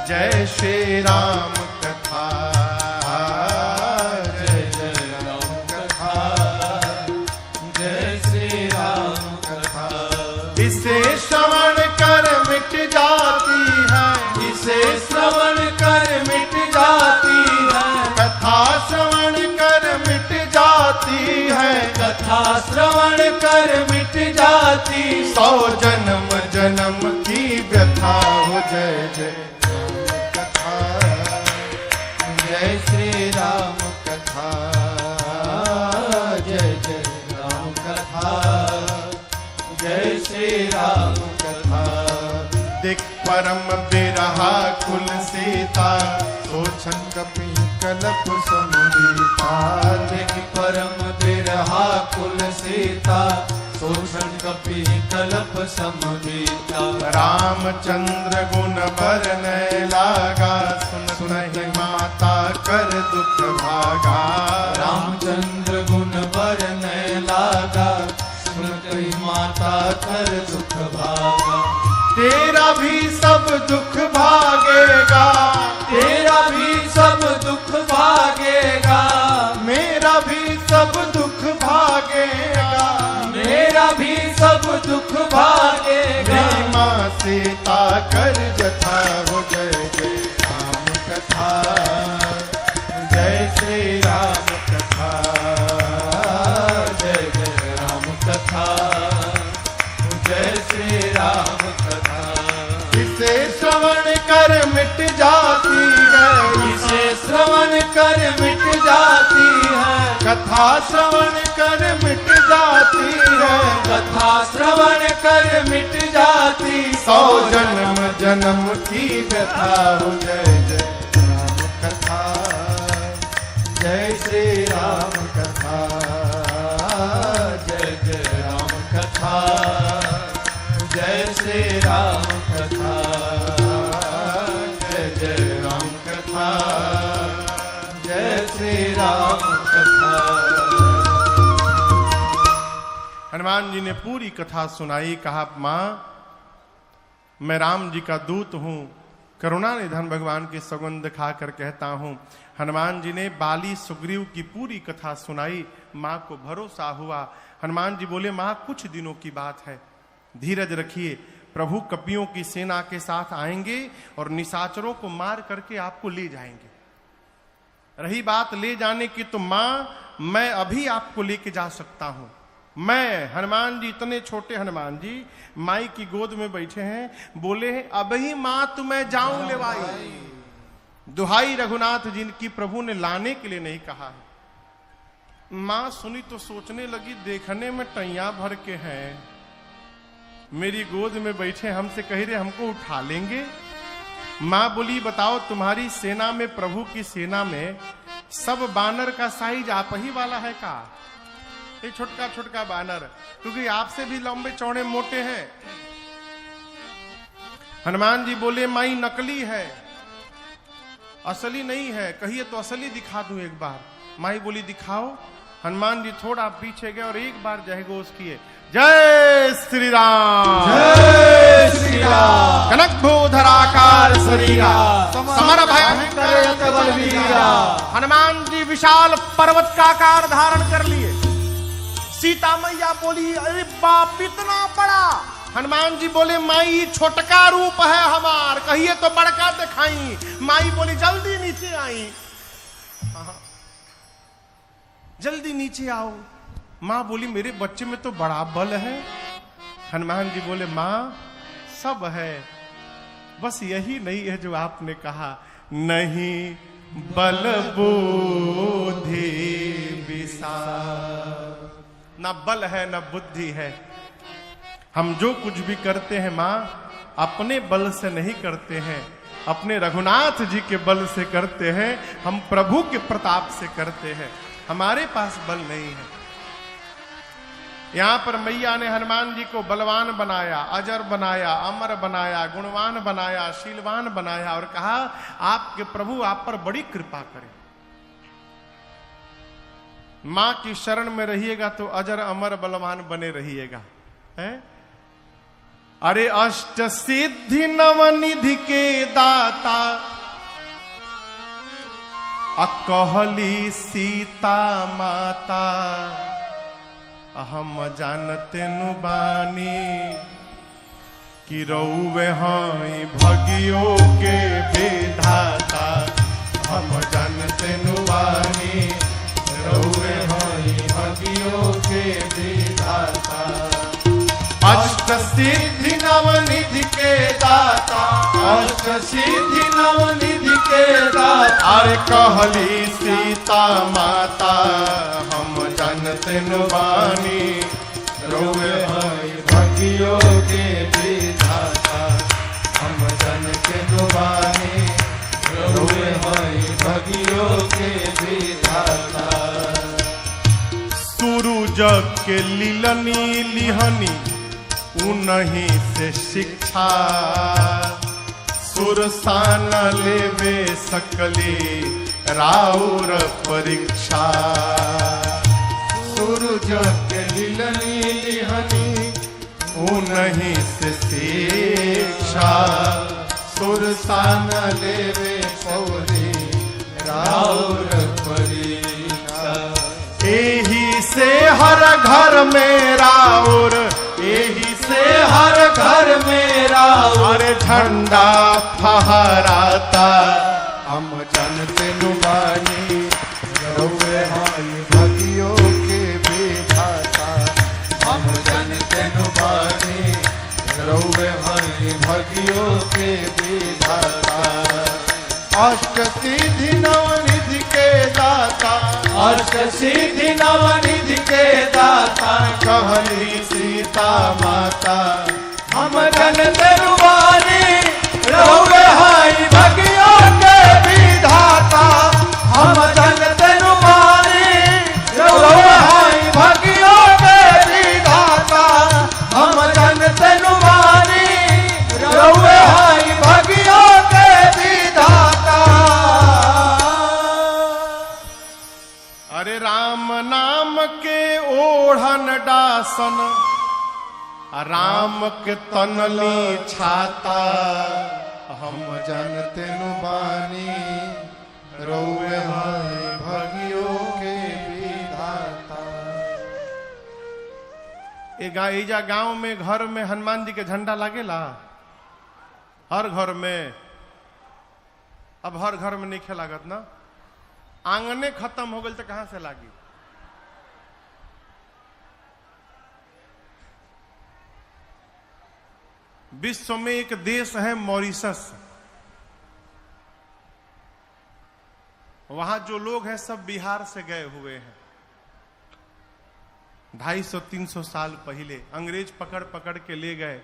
जय श्री राम कथा, जय जय राम कथा, जय श्री राम कथा। इसे श्रवण कर मिट जाती है, इसे श्रवण कर मिट जाती है, कथा श्रवण कर मिट जाती है, कथा श्रवण कर मिट जाती। 100 जन्म जन्म की व्यथा हो। जय जय राम कथा, जय श्री राम कथा, जय जय राम कथा, जय श्री राम कथा। दिख परम बिरहा कुल सीता, सोचन कपि कलप समुदीता। दिख परम बिरहा कुल सीता, सोचन कपि कलप समुदीता। रामचंद्र गुण बरनय लागा, सुन सुनहि माता कर दुख भागा। रामचंद्र गुण बरनय लागा, सुनहि माता कर दुख भागा। तेरा भी सब दुख भागेगा, तेरा भी सब दुख भागेगा, मेरा भी सब दुख भागेगा। मेरा भी सब दुख भागेगा। माँ सीता कर जथा हो। जय जय राम कथा, जय श्री राम कथा, जय जय राम कथा, जय श्री राम कथा। इसे श्रवण कर मिट जाती है, इसे श्रवण कर मिट जाती है, कथा श्रवण कर मिट जाती है, कथा श्रवण कर मिट जाती। 100 जन्म जन्म की व्यथा हो। जय जय राम कथा, जय श्री राम कथा, जय जय राम कथा, जय श्री राम कथा, जय जय राम कथा, जय श्री राम कथा। हनुमान जी ने पूरी कथा सुनाई। कहा मां, मैं राम जी का दूत हूं, करुणा निधन भगवान की सौगंध खाकर कहता हूं। हनुमान जी ने बाली सुग्रीव की पूरी कथा सुनाई। मां को भरोसा हुआ। हनुमान जी बोले मां, कुछ दिनों की बात है, धीरज रखिए, प्रभु कपियों की सेना के साथ आएंगे और निशाचरों को मार करके आपको ले जाएंगे। रही बात ले जाने की, तो मां, मैं अभी आपको लेके जा सकता हूं। मैं हनुमान जी, इतने छोटे हनुमान जी माई की गोद में बैठे हैं, बोले हैं अभी मां तुम्हें जाऊं लेवाई। दुहाई रघुनाथ जिनकी प्रभु ने लाने के लिए नहीं कहा है। मां सुनी तो सोचने लगी, देखने में टैया भर के हैं, मेरी गोद में बैठे, हमसे कह रहे हमको उठा लेंगे। मां बोली बताओ, तुम्हारी सेना में, प्रभु की सेना में सब बानर का साइज आप ही वाला है का? ये छोटका छोटका बानर, क्योंकि आपसे भी लंबे चौड़े मोटे हैं। हनुमान जी बोले माई नकली है, असली नहीं है। कहिए तो असली दिखा दूं एक बार। माई बोली दिखाओ। हनुमान जी थोड़ा पीछे गए और एक बार जय घोष किए, जय श्री राम, जय श्री राम। कनक भूधराकार शरीरा, समर भयंकर बलवीरा। हनुमान जी विशाल पर्वत का आकार धारण कर लिए। सीता मैया बोली अरे बाप, इतना बड़ा। हनुमान जी बोले माई छोटका रूप है हमार, कहिए तो बड़का दिखाई। माई बोली जल्दी नीचे आई, जल्दी नीचे आओ। मां बोली मेरे बच्चे में तो बड़ा बल है। हनुमान जी बोले मां सब है, बस यही नहीं है जो आपने कहा, नहीं बल बुद्धि विशाल। ना बल है ना बुद्धि है। हम जो कुछ भी करते हैं मां, अपने बल से नहीं करते हैं, अपने रघुनाथ जी के बल से करते हैं। हम प्रभु के प्रताप से करते हैं, हमारे पास बल नहीं है। यहां पर मैया ने हनुमान जी को बलवान बनाया, अजर बनाया, अमर बनाया, गुणवान बनाया, शीलवान बनाया और कहा आपके प्रभु आप पर बड़ी कृपा करें। मां की शरण में रहिएगा तो अजर अमर बलवान बने रहिएगा। है? अरे अष्ट सिद्धि नवनिधि के दाता कहली सीता माता हम जानते नु बानी कि रउवे हई भगियो के विधाता हम जानते नु बानी रउवे हई भगियो के विधाता अष्ट सिद्धि नवनिधि के दाता अष्ट सिद्धि नवनिधि के दाता अरे कहली सीता माता हम जानते नु बानी रउवे हई भगियो के विधाता हम जानते नु बानी रउवे हई भगियो के विधाता सूरज के लीलनी लिहनी उन्हीं से शिक्षा सुरसान लेवे सकली राउर परीक्षा सूरज के लीलनी लिहनी उन्हीं से शिक्षा सुरसान लेवे पौरी राउर परीक्षा एही से हर घर में राउर एही से हर घर में राउर और झंडा फहराता हम जानते नु बानी रउवे हई भगियो के विधाता हम जानते नु बानी रउवे हई भगियो के विधाता अष्ट सिद्धि नवनिधि के दाता अष्ट सिद्धि नवनिधि के दाता कहली सीता माता हम जानते नु बानी रउवे हई भगियो के विधाता हम जानते नु बानी रउवे हई भगियो के विधाता हम जानते नु बानी रउवे हई भगियो के विधाता अरे राम नाम के ओढ़न डासन राम के तनली छाता हम जानते नु बानी रउवे हई भगियो के विधाता एजा गांव में घर में हनुमान जी के झंडा लागेला हर घर में। अब हर घर में नहीं लागत ना, आंगने खत्म हो गए तो कहां से लागी। विश्व में एक देश है मॉरिशस, वहां जो लोग हैं सब बिहार से गए हुए हैं। 250-300 साल पहले अंग्रेज पकड़ पकड़ के ले गए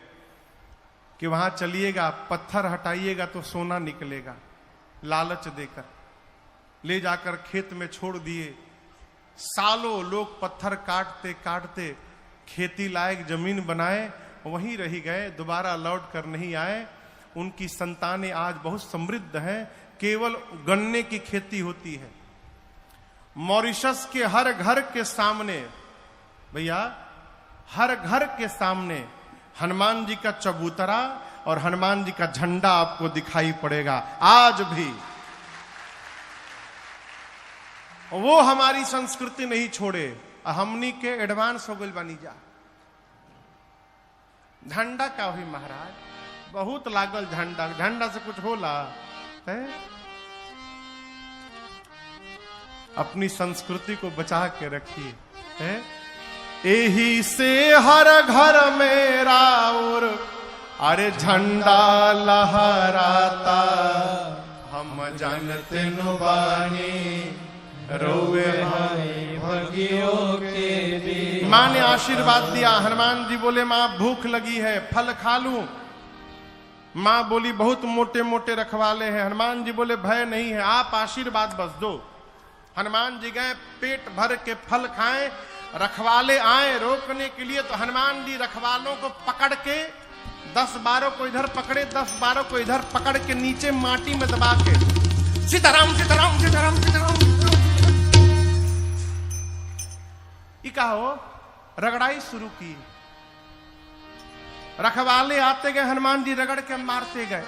कि वहां चलिएगा, पत्थर हटाइएगा तो सोना निकलेगा, लालच देकर ले जाकर खेत में छोड़ दिए। सालों लोग पत्थर काटते काटते खेती लायक जमीन बनाए, वहीं रह गए, दोबारा लौट कर नहीं आए। उनकी संतानें आज बहुत समृद्ध हैं, केवल गन्ने की खेती होती है। मॉरिशस के हर घर के सामने, भैया हर घर के सामने हनुमान जी का चबूतरा और हनुमान जी का झंडा आपको दिखाई पड़ेगा आज भी। वो हमारी संस्कृति नहीं छोड़े, हमनी के एडवांस हो गई बानी जा। झंडा का हुई महाराज, बहुत लागल झंडा, झंडा से कुछ होला है? अपनी संस्कृति को बचा के रखिए है? यही से हर घर में राउर अरे झंडा लहराता, हम जानते नु बानी रोवे हई भगियो के भी। माँ ने आशीर्वाद दिया, हनुमान जी बोले माँ भूख लगी है, फल खा लूं। माँ बोली बहुत मोटे मोटे रखवाले हैं। हनुमान जी बोले भय नहीं है, आप आशीर्वाद बस दो। हनुमान जी गए, पेट भर के फल खाएं। रखवाले आए रोकने के लिए तो हनुमान जी रखवालों को पकड़ के 10-12 को इधर पकड़े, 10-12 को इधर पकड़ के नीचे माटी में दबा के सीताराम सीताराम सीताराम सीताराम ये कहा हो रगड़ाई शुरू की। रखवाले आते गए, हनुमान जी रगड़ के मारते गए।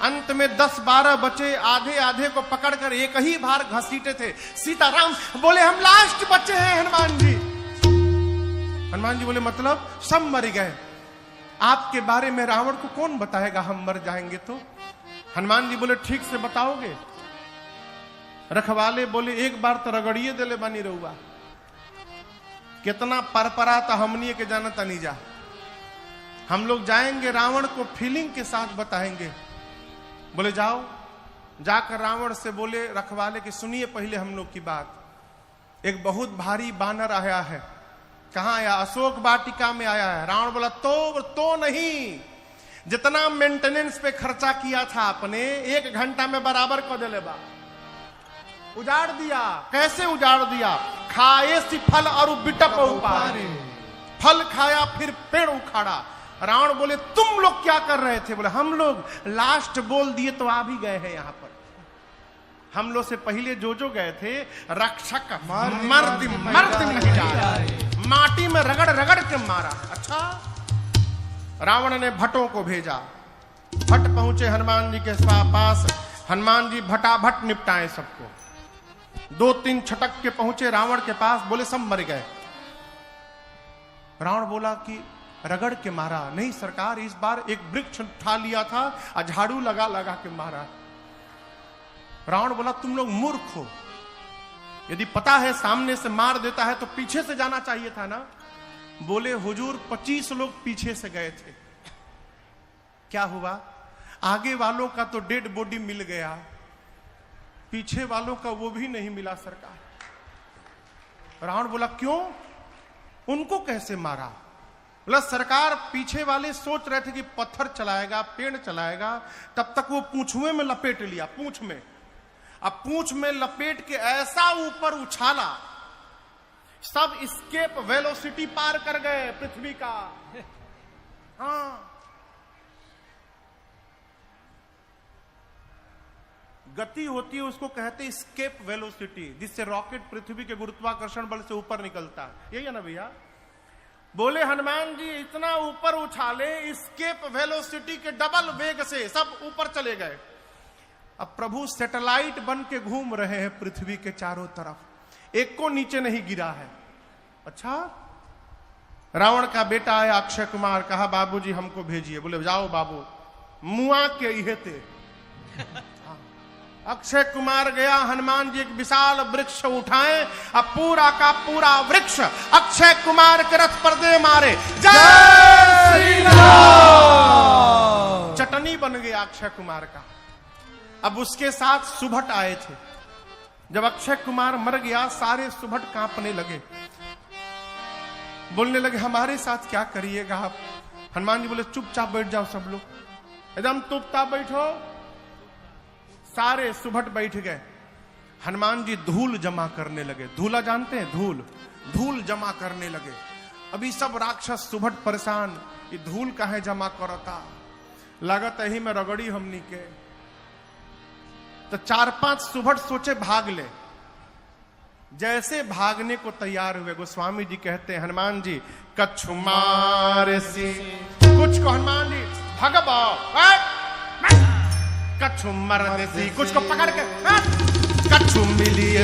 अंत में 10-12 बचे, आधे आधे को पकड़कर एक ही बार घसीटे थे। सीताराम बोले हम लास्ट बचे हैं हनुमान जी। हनुमान जी बोले मतलब? सब मर गए। आपके बारे में रावण को कौन बताएगा हम मर जाएंगे तो? हनुमान जी बोले ठीक से बताओगे? रखवाले बोले एक बार तो रगड़िए दिले बनी रहुआ, कितना परपरा था हमनी के जाना तनी जा। हम लोग जाएंगे रावण को फीलिंग के साथ बताएंगे। बोले जाओ। जाकर रावण से बोले रखवाले कि सुनिए पहले हम लोग की बात। एक बहुत भारी बानर आया है। कहां आया? अशोक वाटिका में आया है। रावण बोला तो नहीं, जितना मेंटेनेंस पे खर्चा किया था आपने 1 घंटा में बराबर को दिले बा। उजाड़ दिया। कैसे उजाड़ दिया? खाए सी फल और बिटप उपारे। फल खाया फिर पेड़ उखाड़ा। रावण बोले तुम लोग क्या कर रहे थे? बोले हम लोग लास्ट बोल दिए तो आ भी गए हैं यहां पर। हम लोग से पहले जो गए थे रक्षक मर्द नहीं जा रहे, माटी में रगड़ रगड़ के मारा। अच्छा। रावण ने भट्टों को भेजा। भट्ट पहुंचे हनुमान जी के पास। हनुमान जी भटाभट निपटाए सबको। 2-3 छटक के पहुंचे रावण के पास। बोले सब मर गए। रावण बोला कि रगड़ के मारा? नहीं सरकार, इस बार एक वृक्ष उठा लिया था और झाड़ू लगा लगा के मारा। रावण बोला तुम लोग मूर्ख हो, यदि पता है सामने से मार देता है तो पीछे से जाना चाहिए था ना। बोले हुजूर 25 लोग पीछे से गए थे। क्या हुआ? आगे वालों का तो डेड बॉडी मिल गया, पीछे वालों का वो भी नहीं मिला सरकार। रावण बोला क्यों? उनको कैसे मारा? बोला सरकार पीछे वाले सोच रहे थे कि पत्थर चलाएगा, पेड़ चलाएगा, तब तक वो पूंछुए में लपेट लिया। पूंछ में, अब पूंछ में लपेट के ऐसा ऊपर उछाला, सब स्केप वेलोसिटी पार कर गए पृथ्वी का। हाँ, गति होती है उसको कहते हैं स्केप वेलोसिटी, जिससे रॉकेट पृथ्वी के गुरुत्वाकर्षण बल से ऊपर निकलता है। यही है ना भैया? बोले हनुमान जी इतना ऊपर उछाले, स्केप वेलोसिटी के डबल वेग से सब ऊपर चले गए। अब प्रभु सैटेलाइट बन के घूम रहे हैं पृथ्वी के चारों तरफ, एक को नीचे नहीं गिरा है। अच्छा। रावण का बेटा आया अक्षय कुमार, कहा बाबूजी हमको भेजिए। बोले जाओ बाबू, मुआ के इहे थे। अक्षय कुमार गया। हनुमान जी एक विशाल वृक्ष उठाए, अब पूरा का पूरा वृक्ष अक्षय कुमार के रथ पर दे मारे। जय श्री राम। चटनी बन गया अक्षय कुमार का। अब उसके साथ सुभट आए थे। जब अक्षय कुमार मर गया सारे सुभट कांपने लगे, बोलने लगे हमारे साथ क्या करिएगा आप? हनुमान जी बोले चुपचाप बैठ जाओ सब लोग, एकदम चुपचाप बैठो। सारे सुभट बैठ गए। हनुमान जी धूल जमा करने लगे। धूला जानते हैं? धूल, धूल जमा करने लगे। अभी सब राक्षस सुभट परेशान, ये धूल काहे जमा करता, लागत यही में रगड़ी हमनी के। तो 4-5 सुभट सोचे भाग ले। जैसे भागने को तैयार हुए, गोस्वामी जी कहते हैं हनुमान जी कछु मार सी, कुछ को हनुमान जी भगबा, कछु मरने सी, कुछ को पकड़ के कछु मिली,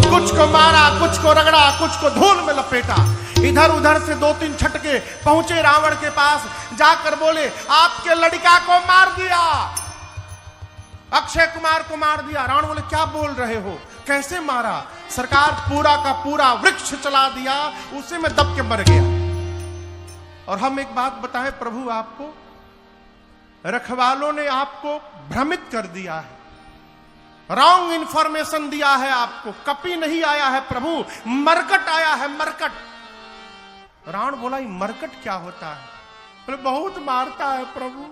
कुछ को मारा, कुछ को रगड़ा, कुछ को धूल में लपेटा। इधर उधर से 2-3 छटके पहुंचे रावण के पास। जाकर बोले आपके लड़का को मार दिया, अक्षय कुमार को मार दिया। रावण बोले क्या बोल रहे हो, कैसे मारा? सरकार पूरा का पूरा वृक्ष चला दिया, उसी में दब के मर गया। और हम एक बात बताएं प्रभु आपको, रखवालों ने आपको भ्रमित कर दिया है, रॉन्ग इंफॉर्मेशन दिया है आपको। कपि नहीं आया है प्रभु, मरकट आया है, मरकट। रावण बोला ये मरकट क्या होता है? बोले बहुत मारता है प्रभु।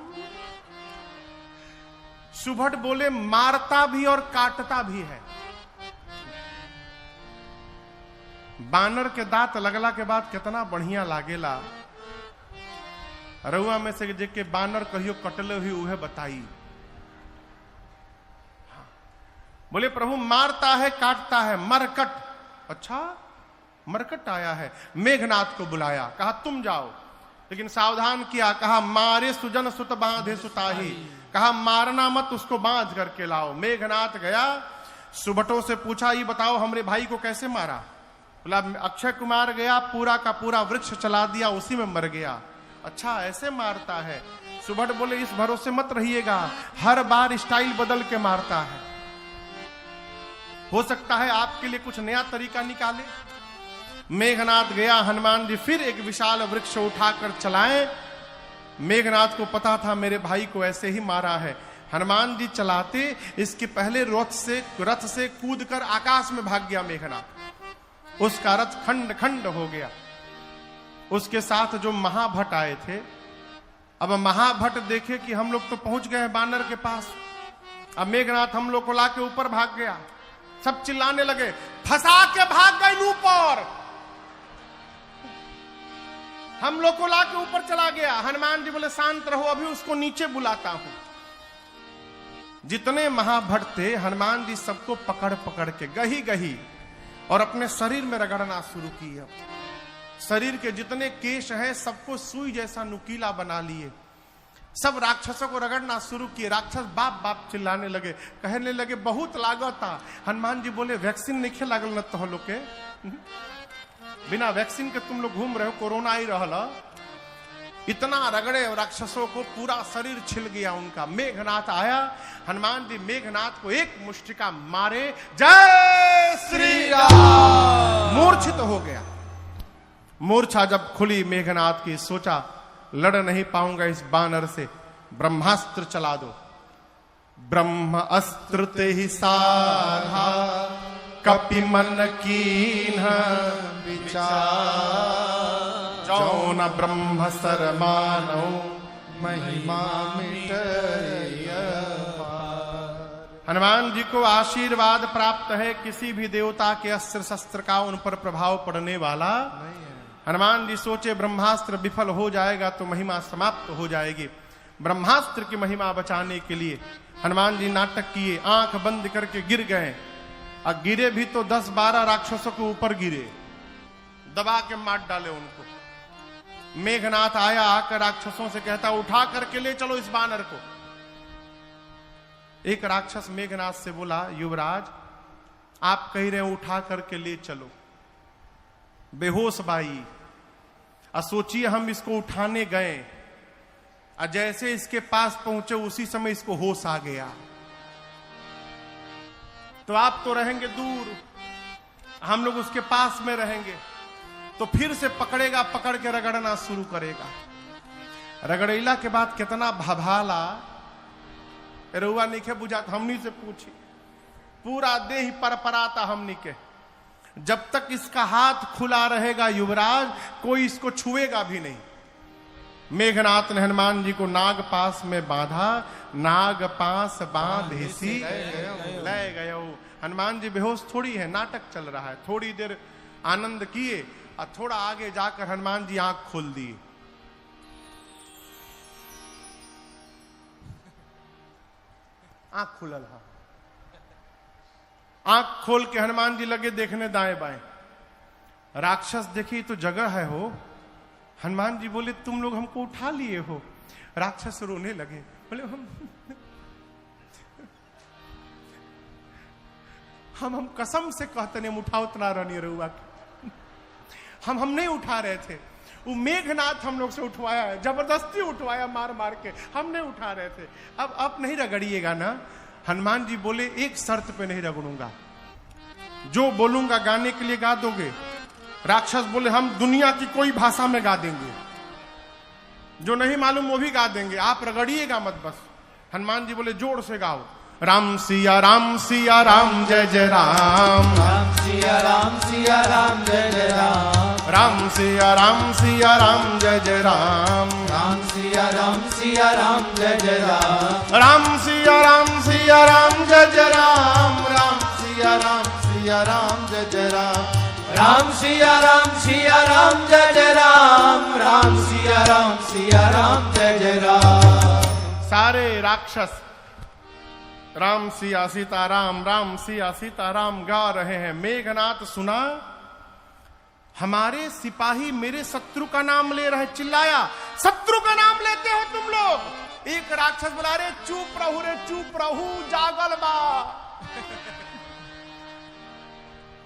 सुभट बोले मारता भी और काटता भी है। बानर के दांत लगला के बाद कितना बढ़िया लागेला। रउआ में से जेके बानर कहियो कटले हुई उहे बताई। बोले प्रभु मारता है काटता है, मरकट। अच्छा, मरकट आया है। मेघनाथ को बुलाया, कहा तुम जाओ, लेकिन सावधान किया, कहा मारे सुजन सुत बांधे सुताही, कहा मारना मत, उसको बांध करके लाओ। मेघनाथ गया, सुबटों से पूछा, ये बताओ हमरे भाई को कैसे मारा? बोला अक्षय कुमार गया, पूरा का पूरा वृक्ष चला दिया, उसी में मर गया। अच्छा ऐसे मारता है? सुबट बोले इस भरोसे मत रहिएगा, हर बार स्टाइल बदल के मारता है, हो सकता है आपके लिए कुछ नया तरीका निकाले। मेघनाथ गया, हनुमान जी फिर एक विशाल वृक्ष उठाकर चलाए। मेघनाथ को पता था मेरे भाई को ऐसे ही मारा है। हनुमान जी चलाते, इसके पहले रथ से कूदकर आकाश में भाग गया मेघनाथ। उसका रथ खंड खंड हो गया। उसके साथ जो महाभट आए थे, अब महाभट देखे कि हम लोग तो पहुंच गए हैं बानर के पास, अब मेघनाथ हम लोग को लाके ऊपर भाग गया। सब चिल्लाने लगे, फंसा के भाग गए ऊपर, हम लोग को लाके ऊपर चला गया। हनुमान जी बोले शांत रहो, अभी उसको नीचे बुलाता हूं। जितने महाभट थे, हनुमान जी सबको पकड़ पकड़ के गही गही और अपने शरीर में रगड़ना शुरू किया। शरीर के जितने केश हैं सबको सुई जैसा नुकीला बना लिए। सब राक्षसों को रगड़ना शुरू किए। राक्षस बाप बाप चिल्लाने लगे, कहने लगे बहुत लागता। हनुमान जी बोले वैक्सीन नहीं खे लागल न तो लोग के, बिना वैक्सीन के तुम लोग घूम रहे हो, कोरोना ही रहला। इतना रगड़े राक्षसों को, पूरा शरीर छिल गया उनका। मेघनाथ आया, हनुमान जी मेघनाथ को एक मुष्टिका मारे, जय श्री राम, मूर्छित हो गया। मूर्छा जब खुली मेघनाथ की, सोचा लड़ नहीं पाऊंगा इस बानर से, ब्रह्मास्त्र चला दो। ब्रह्म अस्त्र ते ही साधा, कपि मन कीन्ह विचार, जौन ब्रह्म सर मानो महिमा मिटय। हनुमान जी को आशीर्वाद प्राप्त है, किसी भी देवता के अस्त्र शस्त्र का उन पर प्रभाव पड़ने वाला नहीं है। हनुमान जी सोचे ब्रह्मास्त्र विफल हो जाएगा तो महिमा समाप्त हो जाएगी। ब्रह्मास्त्र की महिमा बचाने के लिए हनुमान जी नाटक किए, आंख बंद करके गिर गए। और गिरे भी तो 10-12 राक्षसों के ऊपर गिरे, दबा के मार डाले उनको। मेघनाथ आया, आकर राक्षसों से कहता उठा करके ले चलो इस बानर को। एक राक्षस मेघनाथ से बोला, युवराज आप कह रहे हैं उठा करके ले चलो, बेहोश बाई। सोचिए हम इसको उठाने गए, और जैसे इसके पास पहुंचे उसी समय इसको होश आ गया। तो आप तो रहेंगे दूर, हम लोग उसके पास में रहेंगे, तो फिर से पकड़ेगा, पकड़ के रगड़ना शुरू करेगा। रगड़ेला के बाद कितना भभाला, रुआ नहीं बुझाता। हमनी से पूछी, पूरा देह परपराता हमनी के। जब तक इसका हाथ खुला रहेगा युवराज, कोई इसको छुएगा भी नहीं। मेघनाथ ने हनुमान जी को नाग पास में बांधा, नाग पास बांधेसी ले गयो। हनुमान जी बेहोश थोड़ी है, नाटक चल रहा है। थोड़ी देर आनंद किए और थोड़ा आगे जाकर हनुमान जी आंख खोल दिए। आंख खुलल, हाँ, आंख खोल के हनुमान जी लगे देखने दाएं बाएं। राक्षस देखी तो जगह है हो। हनुमान जी बोले तुम लोग हमको उठा लिए हो। राक्षस रोने लगे, बोले हम कसम से कहते नहीं, हम उठा उतना रहनी रहुआ, हम नहीं उठा रहे थे। वो मेघनाथ हम लोग से उठवाया है, जबरदस्ती उठवाया, मार मार के, हम नहीं उठा रहे थे। अब नहीं रगड़िएगा ना। हनुमान जी बोले एक शर्त पे नहीं रगड़ूंगा, जो बोलूंगा गाने के लिए गा दोगे? राक्षस बोले हम दुनिया की कोई भाषा में गा देंगे, जो नहीं मालूम वो भी गा देंगे, आप रगड़िएगा मत बस। हनुमान जी बोले जोर से गाओ, राम सिया राम सिया राम जय जय राम, राम सिया राम सिया राम जय जय राम, राम सिया राम सिया राम जय जय राम, राम सिया राम सिया राम जय जय राम, राम सिया राम सिया राम जय जय राम, राम सिया राम सिया राम जय जय राम, राम सिया राम सिया राम जय जय राम, राम सिया राम सिया राम जय जय राम। सारे राक्षस राम सिया सीताराम, राम सिया सीताराम गा रहे हैं। मेघनाथ सुना, हमारे सिपाही मेरे शत्रु का नाम ले रहे, चिल्लाया, शत्रु का नाम लेते हो तुम लोग। एक राक्षस बोला, रे चुप रहू, रे चुप रहू, जागल बा।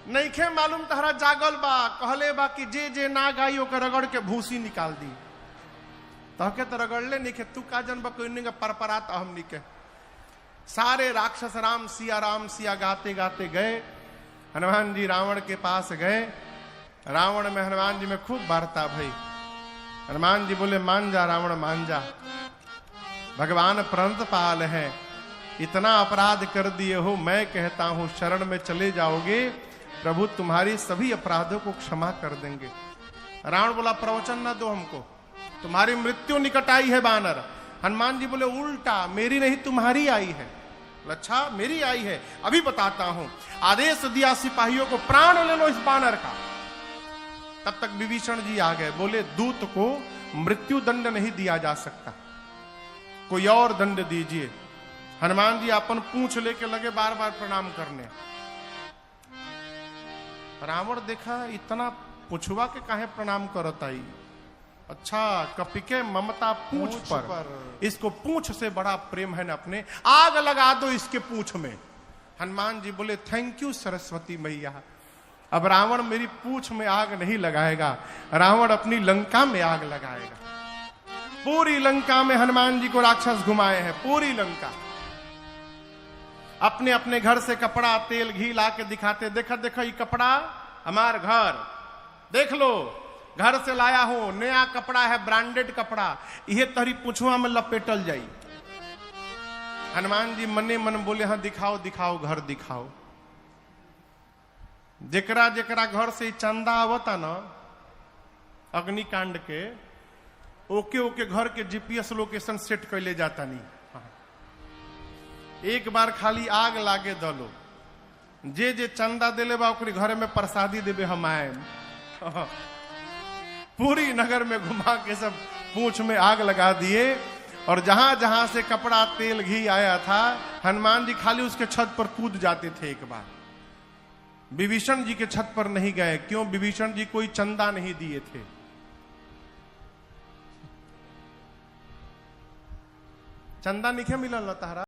नहीं खे मालूम तहरा जागल बा। कहले बा कि जे जे ना गाई ओकर रगड़ के भूसी निकाल दी। तहके तो रगड़ले नहीं खे, तू का जन बा कोई नहीं का परपरात हम नहीं के। सारे राक्षस राम सिया गाते गाते गए। हनुमान जी रावण के पास गए। रावण में हनुमान जी में खूब वार्ता भई। हनुमान जी बोले, मान जा रावण, मान जा, भगवान प्रणत पाल है, इतना अपराध कर दिए हो, मैं कहता हूं शरण में चले जाओगे, प्रभु तुम्हारी सभी अपराधों को क्षमा कर देंगे। रावण बोला, प्रवचन न दो हमको, तुम्हारी मृत्यु निकट आई है बानर। हनुमान जी बोले, उल्टा, मेरी नहीं तुम्हारी आई है। अच्छा, मेरी आई है, अभी बताता हूं। आदेश दिया सिपाहियों को, प्राण ले लो इस बानर का। तब तक विभीषण जी आ गए। बोले, दूत को मृत्यु दंड नहीं दिया जा सकता, कोई और दंड दीजिए। हनुमान जी अपन पूंछ लेके लगे बार बार प्रणाम करने। रावण देखा, इतना पुछवा के काहे प्रणाम करत आई। अच्छा, कपिके ममता पूंछ पर, इसको पूंछ से बड़ा प्रेम है न अपने, आग लगा दो इसके पूंछ में। हनुमान जी बोले, थैंक यू सरस्वती मैया, अब रावण मेरी पूंछ में आग नहीं लगाएगा, रावण अपनी लंका में आग लगाएगा। पूरी लंका में हनुमान जी को राक्षस घुमाए हैं, पूरी लंका। अपने अपने घर से कपड़ा तेल घी ला के दिखाते, देखा देखो ये कपड़ा हमार घर, देख लो घर से लाया हूं, नया कपड़ा है, ब्रांडेड कपड़ा, यह तहरी पूछुआ में लपेटल जाई। हनुमान जी मने मन बोले, हाँ दिखाओ दिखाओ, घर दिखाओ। जेकरा जेकरा घर से चंदा आवता ना अग्निकांड के, ओके ओके घर के जीपीएस लोकेशन सेट कर ले जाता नहीं। एक बार खाली आग लागे दलो, जे जे चंदा देले बा ओकरे घरे में प्रसादी देवे हम आए। पूरी नगर में घुमा के सब पूंछ में आग लगा दिए। और जहां जहां से कपड़ा तेल घी आया था, हनुमान जी खाली उसके छत पर कूद जाते थे। एक बार विभीषण जी के छत पर नहीं गए, क्यों? विभीषण जी कोई चंदा नहीं दिए थे। चंदा नहीं मिलल तारा।